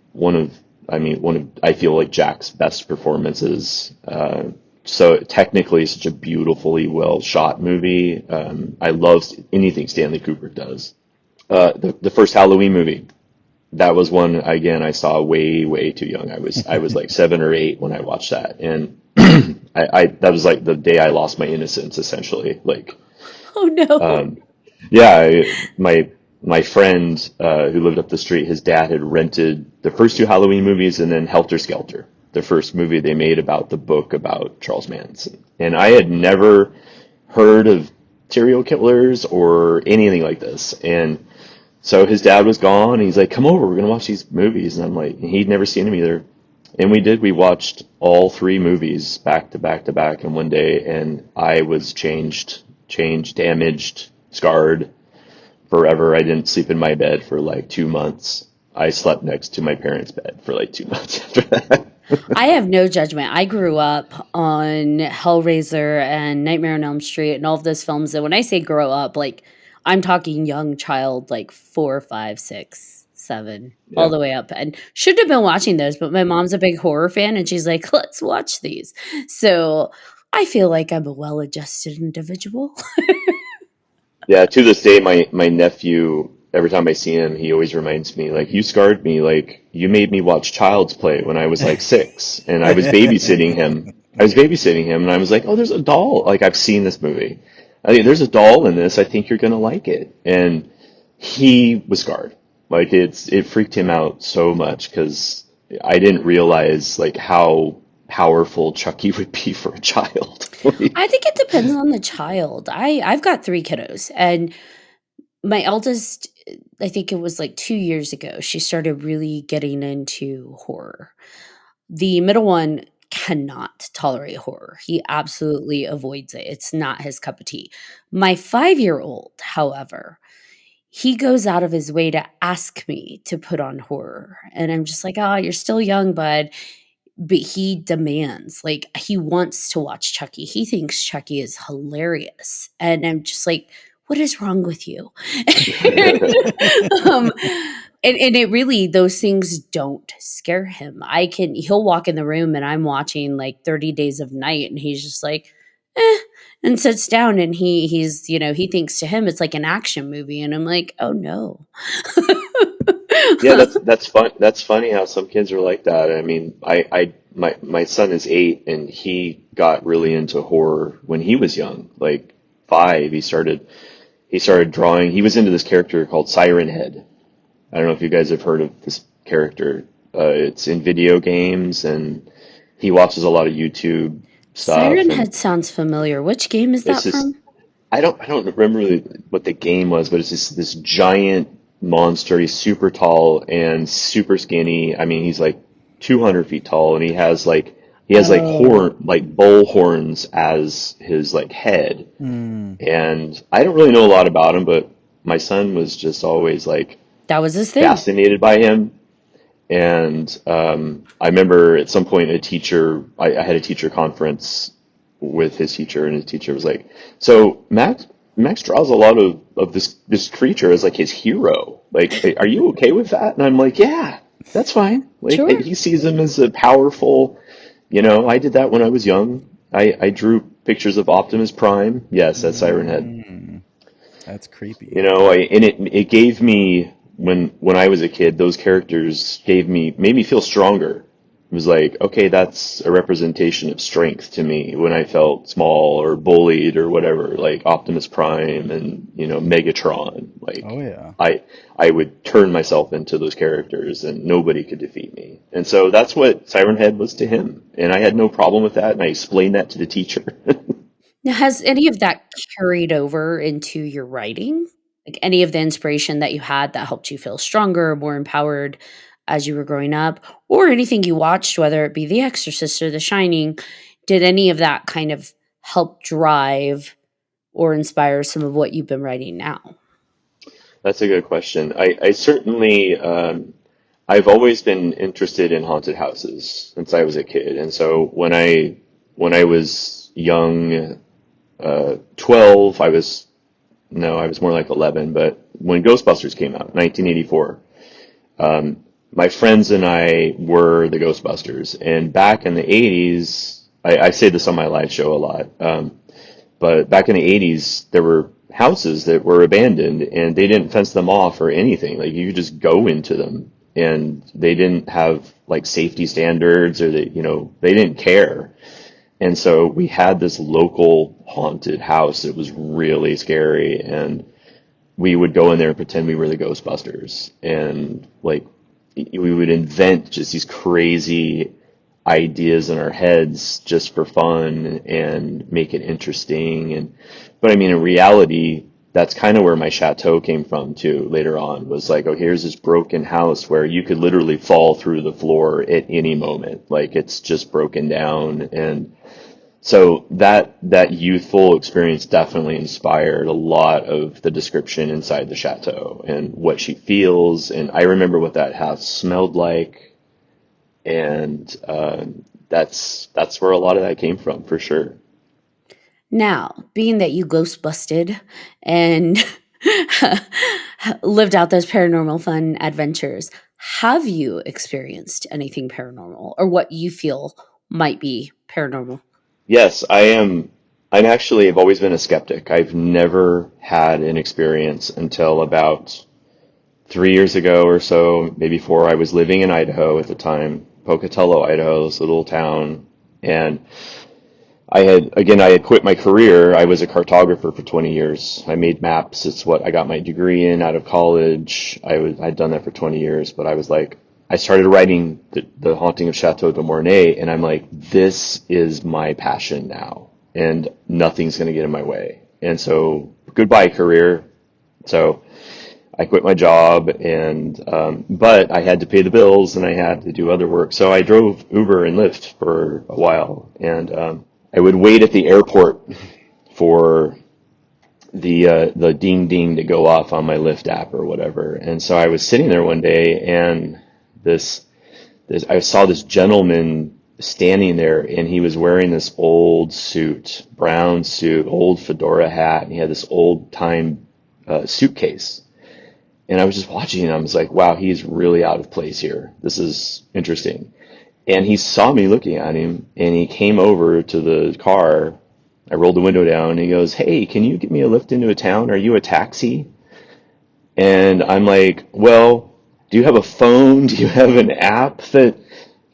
I feel like Jack's best performances. So technically, such a beautifully well shot movie. I love anything Stanley Kubrick does. The first Halloween movie. That was one again I saw way too young. I was like 7 or 8 when I watched that, and I that was like the day I lost my innocence essentially. Like, Oh no. um, yeah, my friend who lived up the street, his dad had rented the first 2 Halloween movies, and then Helter Skelter, the first movie they made about the book about Charles Manson, and I had never heard of serial killers or anything like this, and so his dad was gone, and he's like, "Come over, we're gonna watch these movies." And I'm like, and he'd never seen them either. And we did. We watched all 3 movies back to back to back in one day, and I was changed, damaged, scarred forever. I didn't sleep in my bed for like 2 months. I slept next to my parents' bed for like 2 months after that. I have no judgment. I grew up on Hellraiser and Nightmare on Elm Street and all of those films. And when I say grow up, like I'm talking young child, like 4, 5, 6, 7, all Yeah. the way up. And should have been watching those, but my mom's a big horror fan and she's like, let's watch these. So I feel like I'm a well adjusted individual. Yeah, to this day, my nephew, every time I see him, he always reminds me, like, you scarred me, like, you made me watch Child's Play when I was like 6, and I was babysitting him. And I was like, oh, there's a doll. Like, I've seen this movie. I think there's a doll in this. I think you're gonna like it. And he was scarred. Like, it freaked him out so much because I didn't realize like how powerful Chucky would be for a child. Like, I think it depends on the child. I've got 3 kiddos and my eldest, I think it was like 2 years ago, she started really getting into horror. The middle one cannot tolerate horror. He absolutely avoids it. It's not his cup of tea. My 5-year-old, however, he goes out of his way to ask me to put on horror. And I'm just like, "Oh, you're still young, bud." But he demands, like, he wants to watch Chucky. He thinks Chucky is hilarious. And I'm just like, "What is wrong with you?" um, and it really, those things don't scare him. He'll walk in the room and I'm watching like 30 Days of Night and he's just like, eh, and sits down and he thinks to him it's like an action movie. And I'm like, oh no. yeah, that's fun. That's funny how some kids are like that. I mean, my son is 8, and he got really into horror when he was young, like 5. He started drawing. He was into this character called Siren Head. I don't know if you guys have heard of this character. It's in video games, and he watches a lot of YouTube stuff. Siren And Head sounds familiar. Which game is it's that this. from? I don't remember really what the game was, but it's this giant monster. He's super tall and super skinny. I mean, he's like 200 feet tall, and he has like Oh. bull horns as his like head. Mm. And I don't really know a lot about him, but my son was just always like That was his thing. fascinated by him. And I remember at some point I had a teacher conference with his teacher, and his teacher was like, "So Max draws a lot of this creature as like his hero. Like, are you okay with that?" And I'm like, "Yeah, that's fine." Like, Sure. he sees him as a powerful. I did that when I was young. I drew pictures of Optimus Prime. Yes, that's Siren Head. Mm. That's creepy. And it gave me when I was a kid, those characters made me feel stronger. It was like, okay, that's a representation of strength to me when I felt small or bullied or whatever, like Optimus Prime and, Megatron. Oh Like yeah. I would turn myself into those characters and nobody could defeat me. And so that's what Siren Head was to him. And I had no problem with that, and I explained that to the teacher. Now, has any of that carried over into your writing? Like any of the inspiration that you had that helped you feel stronger, more empowered as you were growing up, or anything you watched, whether it be The Exorcist or The Shining, did any of that kind of help drive or inspire some of what you've been writing now? That's a good question. I certainly, I've always been interested in haunted houses since I was a kid, and so when I was young, 12, I was more like 11, but when Ghostbusters came out, 1984, my friends and I were the Ghostbusters, and back in the 80s, I say this on my live show a lot, but back in the 80s, there were houses that were abandoned and they didn't fence them off or anything. Like you could just go into them, and they didn't have like safety standards, or they didn't care. And so we had this local haunted house that was really scary, and we would go in there and pretend we were the Ghostbusters, and like we would invent just these crazy ideas in our heads just for fun and make it interesting. But I mean, in reality, that's kind of where my chateau came from too. Later on, was like, oh, here's this broken house where you could literally fall through the floor at any moment, like it's just broken down. And so that youthful experience definitely inspired a lot of the description inside the chateau and what she feels. And I remember what that house smelled like, and that's where a lot of that came from for sure. Now, being that you ghost busted and lived out those paranormal fun adventures, have you experienced anything paranormal or what you feel might be paranormal? Yes, I am. I've always been a skeptic. I've never had an experience until about 3 years ago or so, maybe four. I was living in Idaho at the time, Pocatello, Idaho, this little town, and I had quit my career. I was a cartographer for 20 years. I made maps. It's what I got my degree in out of college. I'd done that for 20 years, but I was like, I started writing the Haunting of Chateau de Mornay, and I'm like, this is my passion now, and nothing's going to get in my way. And so, goodbye career. So I quit my job, and but I had to pay the bills and I had to do other work. So I drove Uber and Lyft for a while, and I would wait at the airport for the ding ding to go off on my Lyft app or whatever. And so I was sitting there one day, and this I saw this gentleman standing there, and he was wearing this old suit, brown suit, old fedora hat, and he had this old time suitcase. And I was just watching him. I was like, wow, he's really out of place here. This is interesting. And he saw me looking at him, and he came over to the car. I rolled the window down, and he goes, hey, can you get me a lift into a town? Are you a taxi? And I'm like, well, do you have a phone? Do you have an app that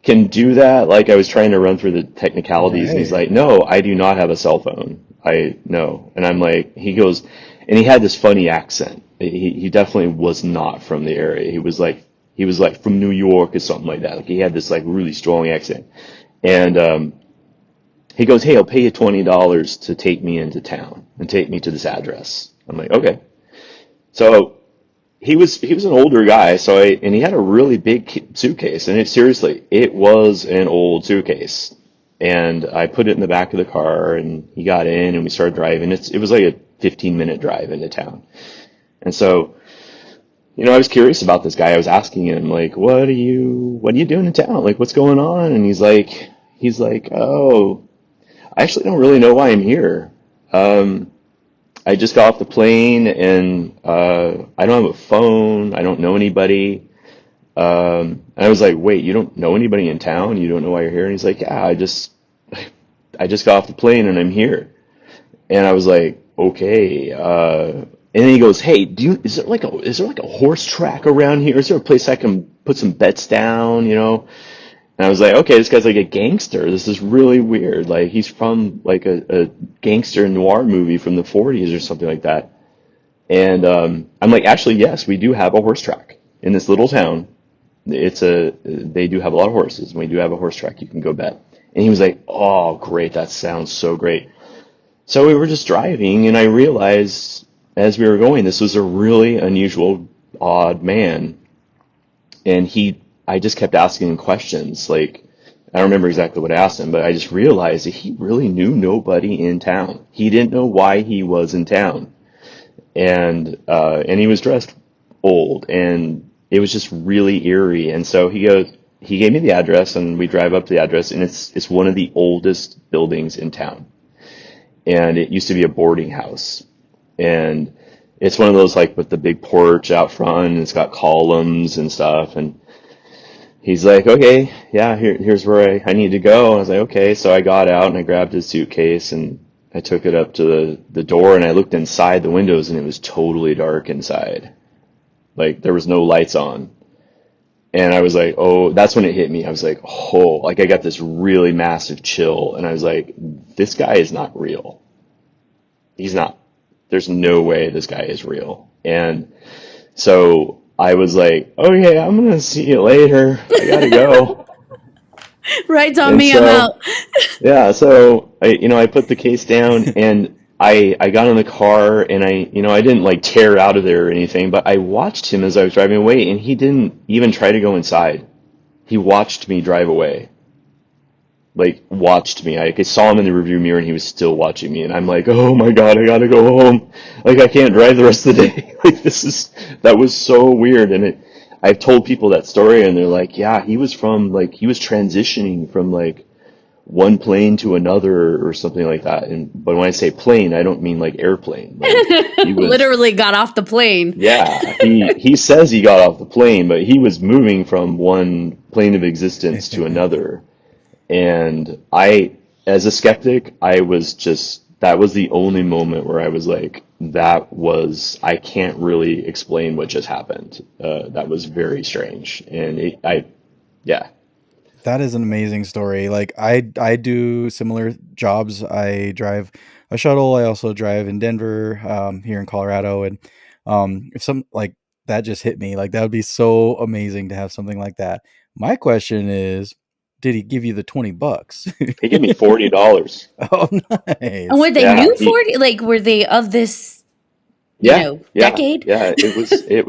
can do that? Like, I was trying to run through the technicalities, and he's Right. like, no, I do not have a cell phone. No. And I'm like, he goes, and he had this funny accent. He definitely was not from the area. He was like from New York or something like that. Like, he had this like really strong accent. And he goes, hey, I'll pay you $20 to take me into town and take me to this address. I'm like, okay. So he was an older guy, and he had a really big suitcase, and it was an old suitcase. And I put it in the back of the car, and he got in, and we started driving. It was like a 15-minute drive into town. And so, I was curious about this guy. I was asking him, like, what are you doing in town? Like, what's going on? And he's like, oh, I actually don't really know why I'm here. Um, I just got off the plane, and I don't have a phone. I don't know anybody. And I was like, wait, you don't know anybody in town? You don't know why you're here? And he's like, yeah, I just got off the plane and I'm here. And I was like, okay. And then he goes, hey, is there like a horse track around here? Is there a place I can put some bets down? And I was like, okay, this guy's like a gangster. This is really weird. Like he's from like a gangster noir movie from the 40s or something like that. And I'm like, actually, yes, we do have a horse track in this little town. They do have a lot of horses, and we do have a horse track you can go bet. And he was like, oh, great, that sounds so great. So we were just driving, and I realized as we were going, this was a really unusual, odd man. And I just kept asking him questions. Like, I don't remember exactly what I asked him, but I just realized that he really knew nobody in town. He didn't know why he was in town. And he was dressed old, and it was just really eerie. And so he gave me the address, and we drive up to the address, and it's one of the oldest buildings in town. And it used to be a boarding house. And it's one of those like with the big porch out front, and it's got columns and stuff. And he's like, okay, yeah, here's where I need to go. And I was like, okay. So I got out and I grabbed his suitcase and I took it up to the door, and I looked inside the windows, and it was totally dark inside. Like there was no lights on. And I was like, oh, that's when it hit me. I was like, oh, like I got this really massive chill. And I was like, this guy is not real. He's not. There's no way this guy is real. And so I was like, okay, I'm going to see you later. I got to go. Right on And me, I'm so, out. yeah, so I put the case down, and I got in the car, and I didn't like tear out of there or anything, but I watched him as I was driving away, and he didn't even try to go inside. He watched me drive away. Like watched me. I saw him in the rearview mirror, and he was still watching me, and I'm like, oh my God, I gotta go home. Like I can't drive the rest of the day. Like that was so weird. And I've told people that story, and they're like, yeah, he was transitioning from like one plane to another or something like that. But when I say plane, I don't mean like airplane. Like he was, Literally got off the plane. yeah, he says he got off the plane, but he was moving from one plane of existence to another. And as a skeptic, that was the only moment where I was like, I can't really explain what just happened. That was very strange. And yeah. That is an amazing story. Like I do similar jobs. I drive a shuttle. I also drive in Denver, here in Colorado, and if some like that just hit me, like that would be so amazing to have something like that. My question is, did he give you the $20? He gave me $40. Oh, And nice. were they Yeah, new 40? Like, were they of this, yeah, yeah, decade? yeah.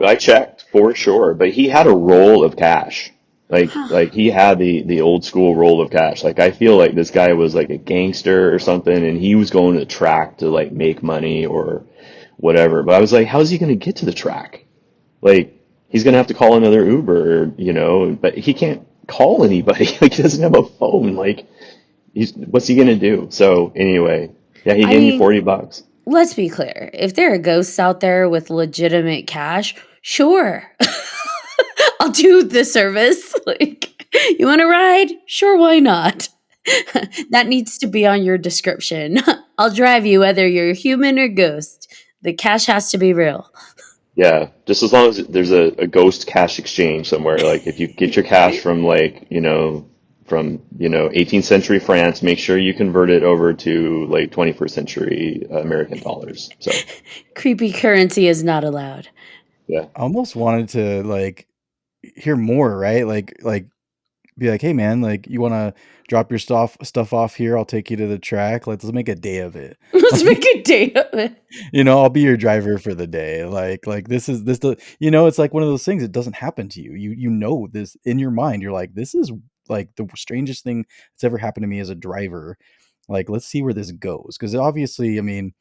I checked for sure, but he had a roll of cash. Like he had the old school roll of cash. Like I feel like this guy was like a gangster or something, and he was going to the track to like make money or whatever. But I was like, how's he going to get to the track? Like he's going to have to call another Uber, but he can't call anybody. Like he doesn't have a phone. Like what's he going to do? So anyway, yeah, he I gave me mean, $40. let's be clear. If there are ghosts out there with legitimate cash, sure. I'll do the service. Like, you want to ride? Sure, why not? That needs to be on your description. I'll drive you whether you're human or ghost. The cash has to be real. Yeah, just as long as there's a ghost cash exchange somewhere. Like if you get your cash from like, from 18th century France, make sure you convert it over to like 21st century American dollars. So, Creepy currency is not allowed. yeah. I almost wanted to like hear more, right? Like be like, hey man, like you want to drop your stuff off here? I'll take you to the track. Let's make a day of it. Let's make a day of it. I'll be your driver for the day. Like this is this the it's like one of those things. It doesn't happen to you. You know this in your mind. You're like, this is like the strangest thing that's ever happened to me as a driver. Like, let's see where this goes. Because obviously, I mean,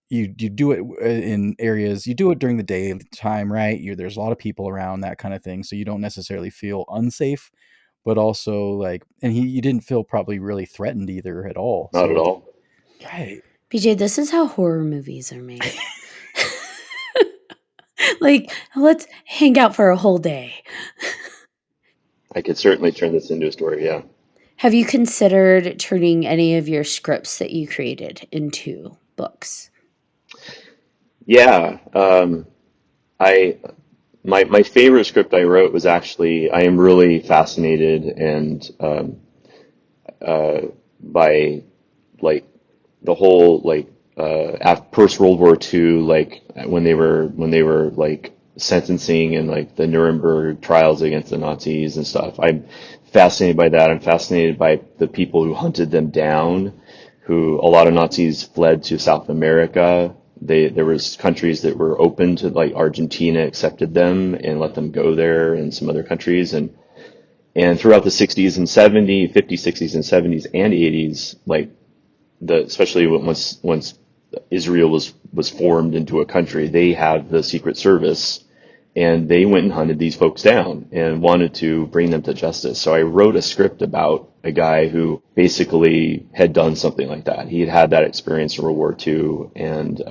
you do it in areas, you do it during the day time, right? There's a lot of people around, that kind of thing, so you don't necessarily feel unsafe, but also like, and you didn't feel probably really threatened either at all. Not at So all. right. BJ, this is how horror movies are made. Like, let's hang out for a whole day. I could certainly turn this into a story. Yeah. Have you considered turning any of your scripts that you created into books? Yeah. I my favorite script I wrote was actually, I am really fascinated and by like the whole like post World War II, like when they were like sentencing and like the Nuremberg trials against the Nazis and stuff. I'm fascinated by that. I'm fascinated by the people who hunted them down, who a lot of Nazis fled to South America. There was countries that were open to, like Argentina accepted them and let them go there, and some other countries. And throughout the 60s and 70s, 50s, 60s and 70s and 80s, like especially once Israel was formed into a country, they had the Secret Service, and they went and hunted these folks down and wanted to bring them to justice. So I wrote a script about a guy who basically had done something like that. He had had that experience in World War II, and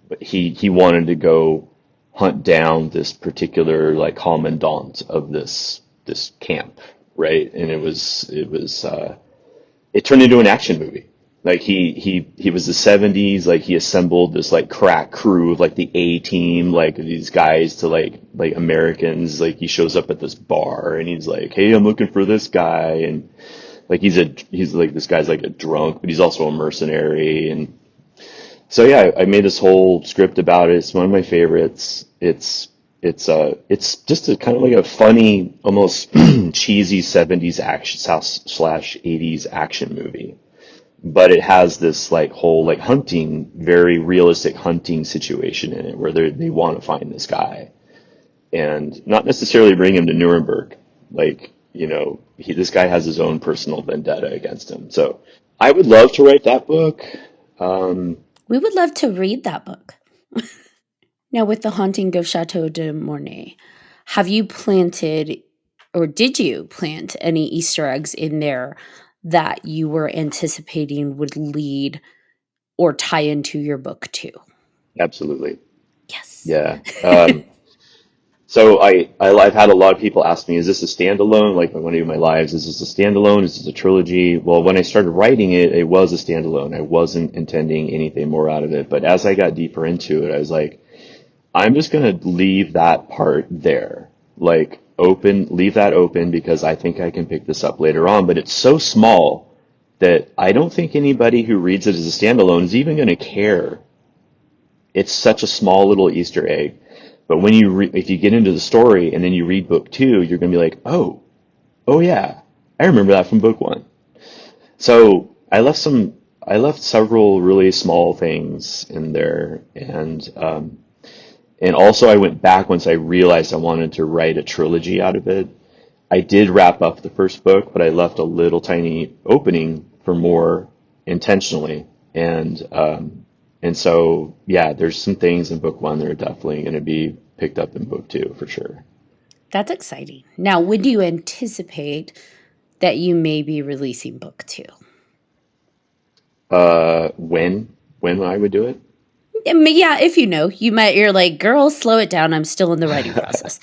but he wanted to go hunt down this particular like commandant of this camp, right? And it turned into an action movie. Like he was the 70s, like he assembled this like crack crew of like the A team, like these guys to like Americans. Like he shows up at this bar and he's like, hey, I'm looking for this guy. And like he's like, this guy's like a drunk, but he's also a mercenary. And so yeah, I made this whole script about it. It's one of my favorites. It's just a kind of like a funny, almost cheesy 70s action slash 80s action movie. But it has this like whole like hunting, very realistic hunting situation in it, where they want to find this guy and not necessarily bring him to Nuremberg. Like, this guy has his own personal vendetta against him. So I would love to write that book. We would love to read that book. Now, with the haunting of Chateau de Mornay, have you planted, or did you plant any Easter eggs in there that you were anticipating would lead or tie into your book too? Absolutely. Yes. Yeah. So I've had a lot of people ask me, is this a standalone? Like when I do my lives, is this a standalone? Is this a trilogy? Well, when I started writing it, it was a standalone. I wasn't intending anything more out of it. But as I got deeper into it, I was like, I'm just going to leave that part there, like leave that open, because I think I can pick this up later on. But it's so small that I don't think anybody who reads it as a standalone is even going to care. It's such a small little Easter egg. But when if you get into the story and then you read book 2, you're going to be like, oh yeah, I remember that from book 1. So I left several really small things in there, and also I went back once I realized I wanted to write a trilogy out of it. I did wrap up the first book, but I left a little tiny opening for more intentionally. And so, yeah, there's some things in book 1 that are definitely going to be picked up in book 2 for sure. That's exciting. Now, when do you anticipate that you may be releasing book 2? When I would do it? Yeah, if you're like, girl, slow it down. I'm still in the writing process.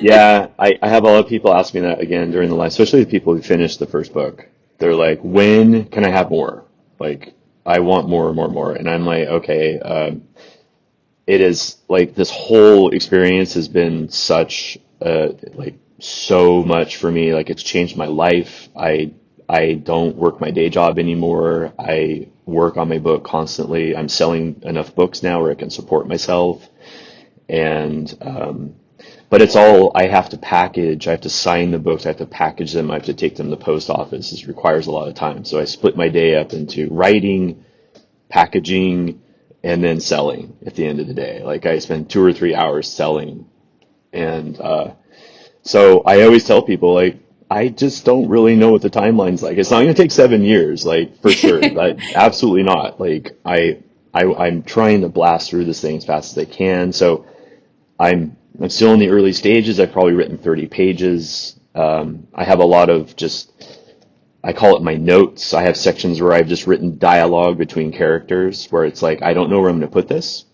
Yeah, I have a lot of people ask me that again during the live, especially the people who finished the first book. They're like, when can I have more? Like, I want more. And I'm like, okay, it is like this whole experience has been such, like so much for me. Like it's changed my life. I don't work my day job anymore. I work on my book constantly. I'm selling enough books now where I can support myself. And, But it's all, I have to package, I have to sign the books, I have to package them, I have to take them to the post office. It requires a lot of time. So I split my day up into writing, packaging, and then selling at the end of the day. Like I spend 2 or 3 hours selling. And so I always tell people, like, I just don't really know what the timeline's like. It's not going to take 7 years, like for sure. Absolutely not. Like I'm trying to blast through this thing as fast as I can. So I'm still in the early stages. I've probably written 30 pages. I have a lot of just, I call it my notes. I have sections where I've just written dialogue between characters where it's like, I don't know where I'm going to put this,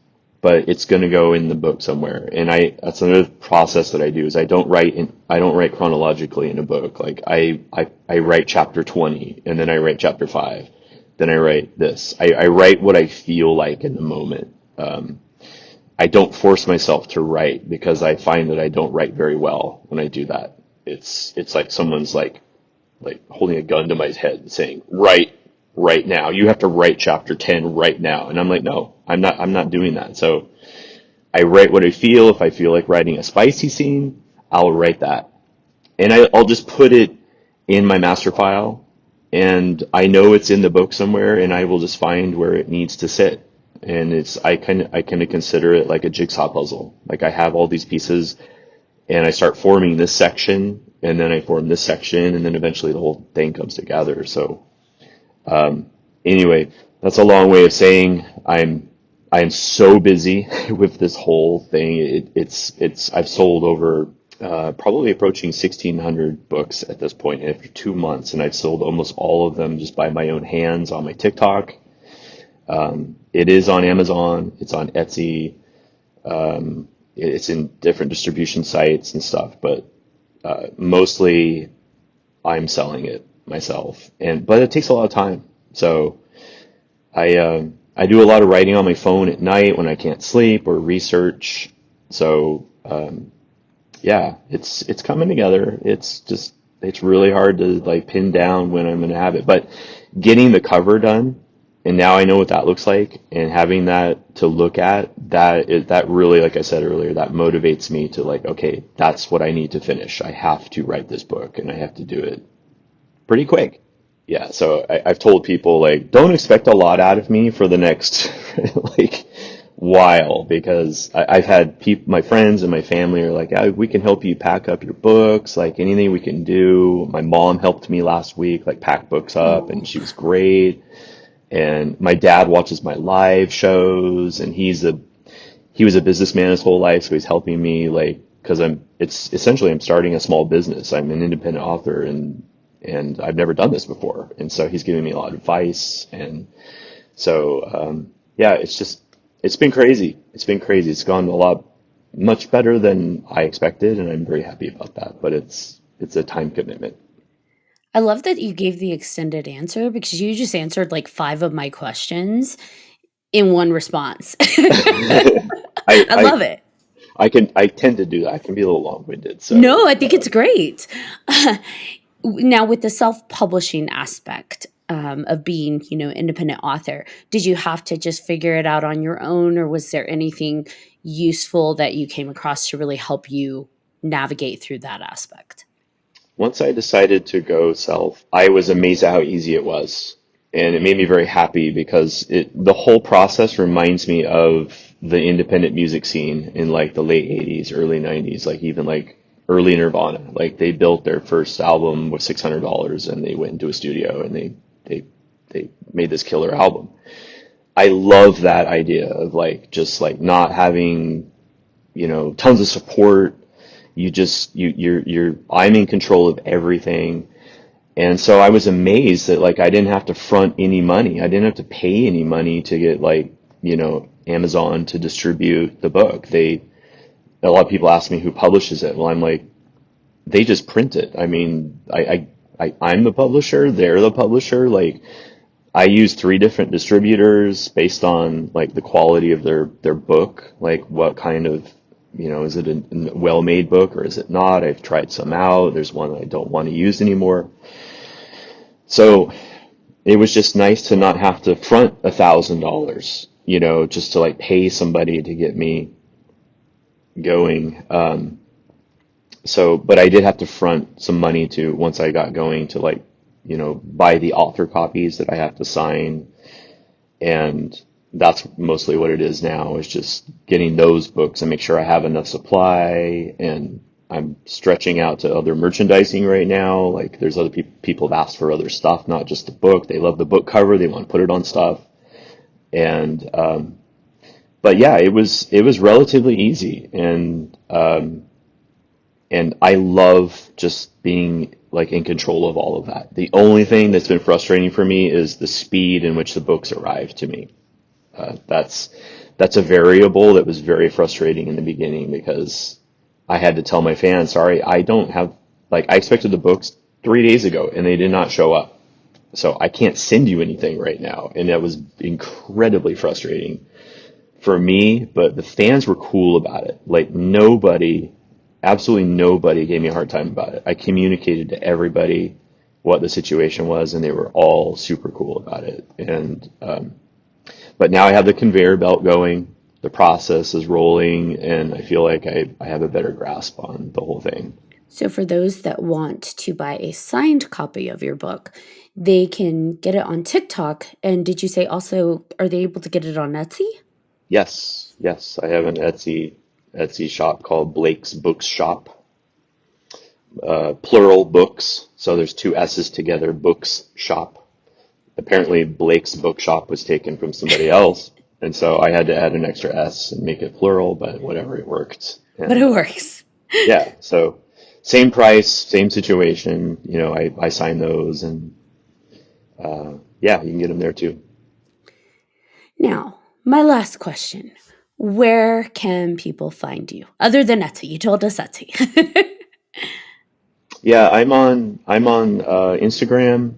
but it's going to go in the book somewhere. And that's another process that I do is I don't write chronologically in a book. Like I write chapter 20 and then I write chapter 5. Then I write this. I write what I feel like in the moment. I don't force myself to write because I find that I don't write very well when I do that. It's like someone's like holding a gun to my head and saying, write right now. You have to write chapter 10 right now. And I'm like, no, I'm not doing that. So I write what I feel. If I feel like writing a spicy scene, I'll write that. And I'll just put it in my master file, and I know it's in the book somewhere, and I will just find where it needs to sit. And I kind of consider it like a jigsaw puzzle. Like I have all these pieces and I start forming this section and then I form this section and then eventually the whole thing comes together. So, anyway, that's a long way of saying I'm so busy with this whole thing. I've sold over, probably approaching 1,600 books at this point after 2 months. And I've sold almost all of them just by my own hands on my TikTok. It is on Amazon, it's on Etsy, it's in different distribution sites and stuff, but mostly I'm selling it myself. But it takes a lot of time. So I do a lot of writing on my phone at night when I can't sleep or research. So yeah, it's coming together. It's really hard to like pin down when I'm going to have it. But getting the cover done, and now I know what that looks like, and having that to look at, that really, like I said earlier, that motivates me to like, okay, that's what I need to finish. I have to write this book, and I have to do it pretty quick. Yeah, so I've told people, like, don't expect a lot out of me for the next, like, while, because I've had my friends and my family are like, we can help you pack up your books, like, anything we can do. My mom helped me last week, like, pack books up, and she was great. And my dad watches my live shows, and he was a businessman his whole life, so he's helping me, like, because I'm starting a small business. I'm an independent author, and I've never done this before, and so he's giving me a lot of advice. And so yeah, it's been crazy. It's gone much better than I expected, and I'm very happy about that. But it's a time commitment. I love that you gave the extended answer because you just answered like 5 of my questions in one response. I love it. I tend to do that. I can be a little long-winded. So No, I think it's great. Now, with the self-publishing aspect of being, independent author, did you have to just figure it out on your own, or was there anything useful that you came across to really help you navigate through that aspect? Once I decided to go self, I was amazed at how easy it was. And it made me very happy because the whole process reminds me of the independent music scene in like the late 80s, early 90s, like even like early Nirvana. Like they built their first album with $600 and they went into a studio and they made this killer album. I love that idea of like just like not having, tons of support. I'm in control of everything. And so I was amazed that like I didn't have to front any money. I didn't have to pay any money to get like, Amazon to distribute the book. A lot of people ask me who publishes it. Well, I'm like, they just print it. I mean, I'm the publisher, they're the publisher. Like I use 3 different distributors based on like the quality of their book, like what kind of, is it a well-made book or is it not? I've tried some out. There's one that I don't want to use anymore. So it was just nice to not have to front $1,000, just to like pay somebody to get me going. So, but I did have to front some money to once I got going to like, buy the author copies that I have to sign, and that's mostly what it is now is just getting those books and make sure I have enough supply. And I'm stretching out to other merchandising right now. Like there's other people have asked for other stuff, not just the book. They love the book cover. They want to put it on stuff. And, but yeah, it was relatively easy. And I love just being like in control of all of that. The only thing that's been frustrating for me is the speed in which the books arrive to me. That's a variable that was very frustrating in the beginning because I had to tell my fans, sorry, I don't have, like, I expected the books 3 days ago and they did not show up. So I can't send you anything right now. And that was incredibly frustrating for me, but the fans were cool about it. Like nobody, absolutely nobody gave me a hard time about it. I communicated to everybody what the situation was and they were all super cool about it. And, but now I have the conveyor belt going, the process is rolling, and I feel like I have a better grasp on the whole thing. So, for those that want to buy a signed copy of your book, they can get it on TikTok. And did you say also, are they able to get it on Etsy? Yes, yes, I have an Etsy shop called Blake's Books Shop, plural books. So there's two S's together, Books Shop. Apparently Blake's Bookshop was taken from somebody else, and so I had to add an extra S and make it plural, but whatever, it worked. But And it works. yeah, so same price, same situation. I sign those, and yeah, you can get them there too. Now, my last question. Where can people find you? Other than Etsy. You told us Etsy. Yeah, I'm on Instagram.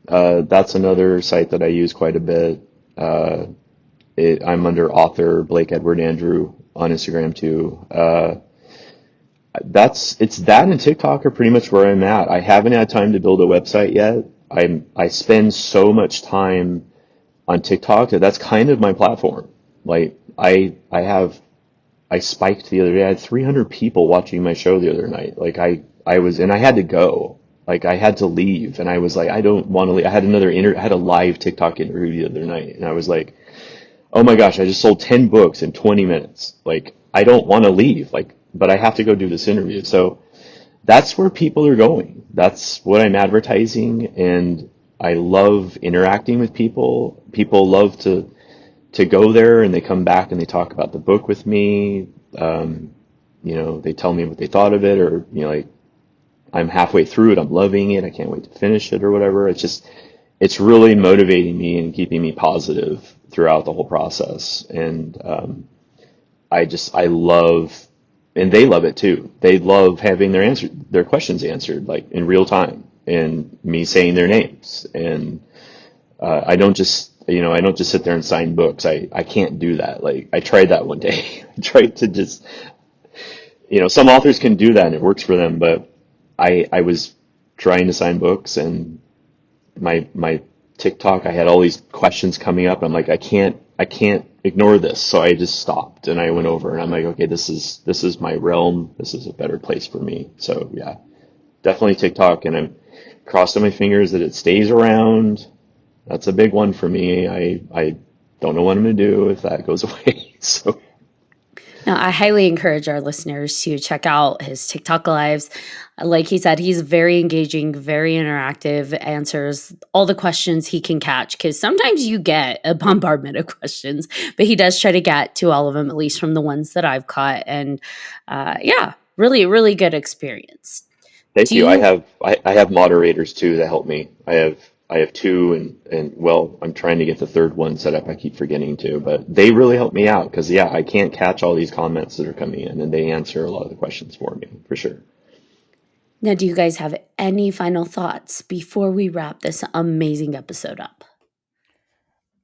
That's another site that I use quite a bit. Uh, I'm under author Blake Edward Andrew on Instagram too. It's that and TikTok are pretty much where I'm at. I haven't had time to build a website yet. I spend so much time on TikTok that that's kind of my platform. Like I spiked the other day. I had 300 people watching my show the other night. Like I was, and I had to go. Like I had to leave, and I was like, I don't want to leave. I had a live TikTok interview the other night, and I was like, oh my gosh, I just sold 10 books in 20 minutes. Like I don't want to leave. Like, but I have to go do this interview. So that's where people are going. That's what I'm advertising, and I love interacting with people. People love to go there, and they come back and they talk about the book with me. They tell me what they thought of it, or like I'm halfway through it, I'm loving it, I can't wait to finish it, or whatever. It's really motivating me and keeping me positive throughout the whole process. And I love, and they love it too. They love having their questions answered like in real time, and me saying their names. And I don't just sit there and sign books. I can't do that. Like I tried that one day. I tried to just, some authors can do that and it works for them, but I was trying to sign books, and my TikTok, I had all these questions coming up. I'm like, I can't ignore this. So I just stopped and I went over and I'm like, okay, this is my realm. This is a better place for me. So yeah, definitely TikTok, and I'm crossing my fingers that it stays around. That's a big one for me. I don't know what I'm going to do if that goes away. So Now, I highly encourage our listeners to check out his TikTok lives. Like he said, he's very engaging, very interactive, answers all the questions he can catch, because sometimes you get a bombardment of questions, but he does try to get to all of them, at least from the ones that I've caught. And yeah, really, really good experience. thank Do you. you I have moderators too that help me. I have two, and well, I'm trying to get the third one set up. I keep forgetting to, but they really help me out because yeah, I can't catch all these comments that are coming in, and they answer a lot of the questions for me for sure. Now, do you guys have any final thoughts before we wrap this amazing episode up?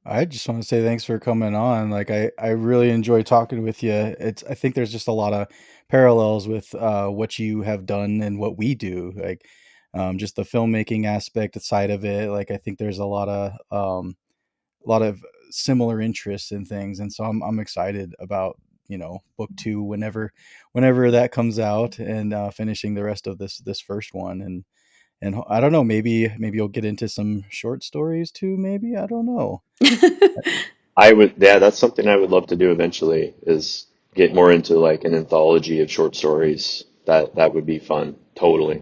I just want to say thanks for coming on. Like I really enjoy talking with you. I think there's just a lot of parallels with what you have done and what we do. Like just the filmmaking aspect side of it. Like I think there's a lot of similar interests in things, and so I'm excited about book 2 whenever that comes out, and finishing the rest of this first one. And I don't know, maybe you'll get into some short stories too. Maybe, I don't know. I would, yeah, that's something I would love to do eventually, is get more into like an anthology of short stories. That would be fun. Totally.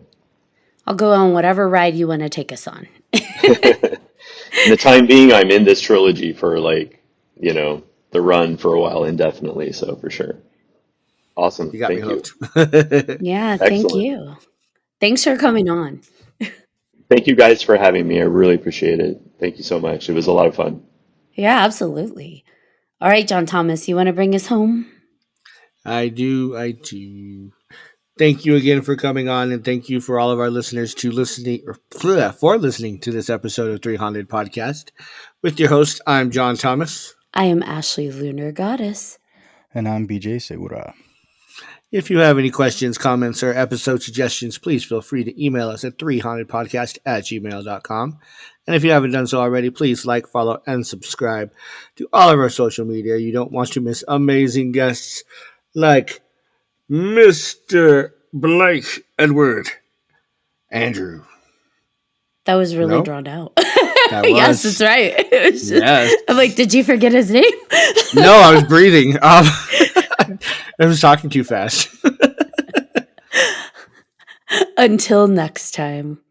I'll go on whatever ride you want to take us on. In the time being, I'm in this trilogy for like, the run for a while indefinitely. So for sure. Awesome. You got me Thank you. hooked. Yeah, thank Excellent. you. Thanks for coming on. Thank you guys for having me. I really appreciate it. Thank you so much. It was a lot of fun. Yeah, absolutely. All right, John Thomas, you want to bring us home? I do. Thank you again for coming on, and thank you for all of our listeners for listening to this episode of 3Haunted Podcast. With your host, I'm John Thomas. I am Ashley Lunar Goddess. And I'm BJ Segura. If you have any questions, comments, or episode suggestions, please feel free to email us at 3hauntedpodcast@gmail.com. And if you haven't done so already, please like, follow, and subscribe to all of our social media. You don't want to miss amazing guests like Mr. Blake Edward Andrew. That was really No? drawn out. That was. Yes, that's right. It was just- Yes. I'm like, did you forget his name? No, I was breathing. I was talking too fast. Until next time.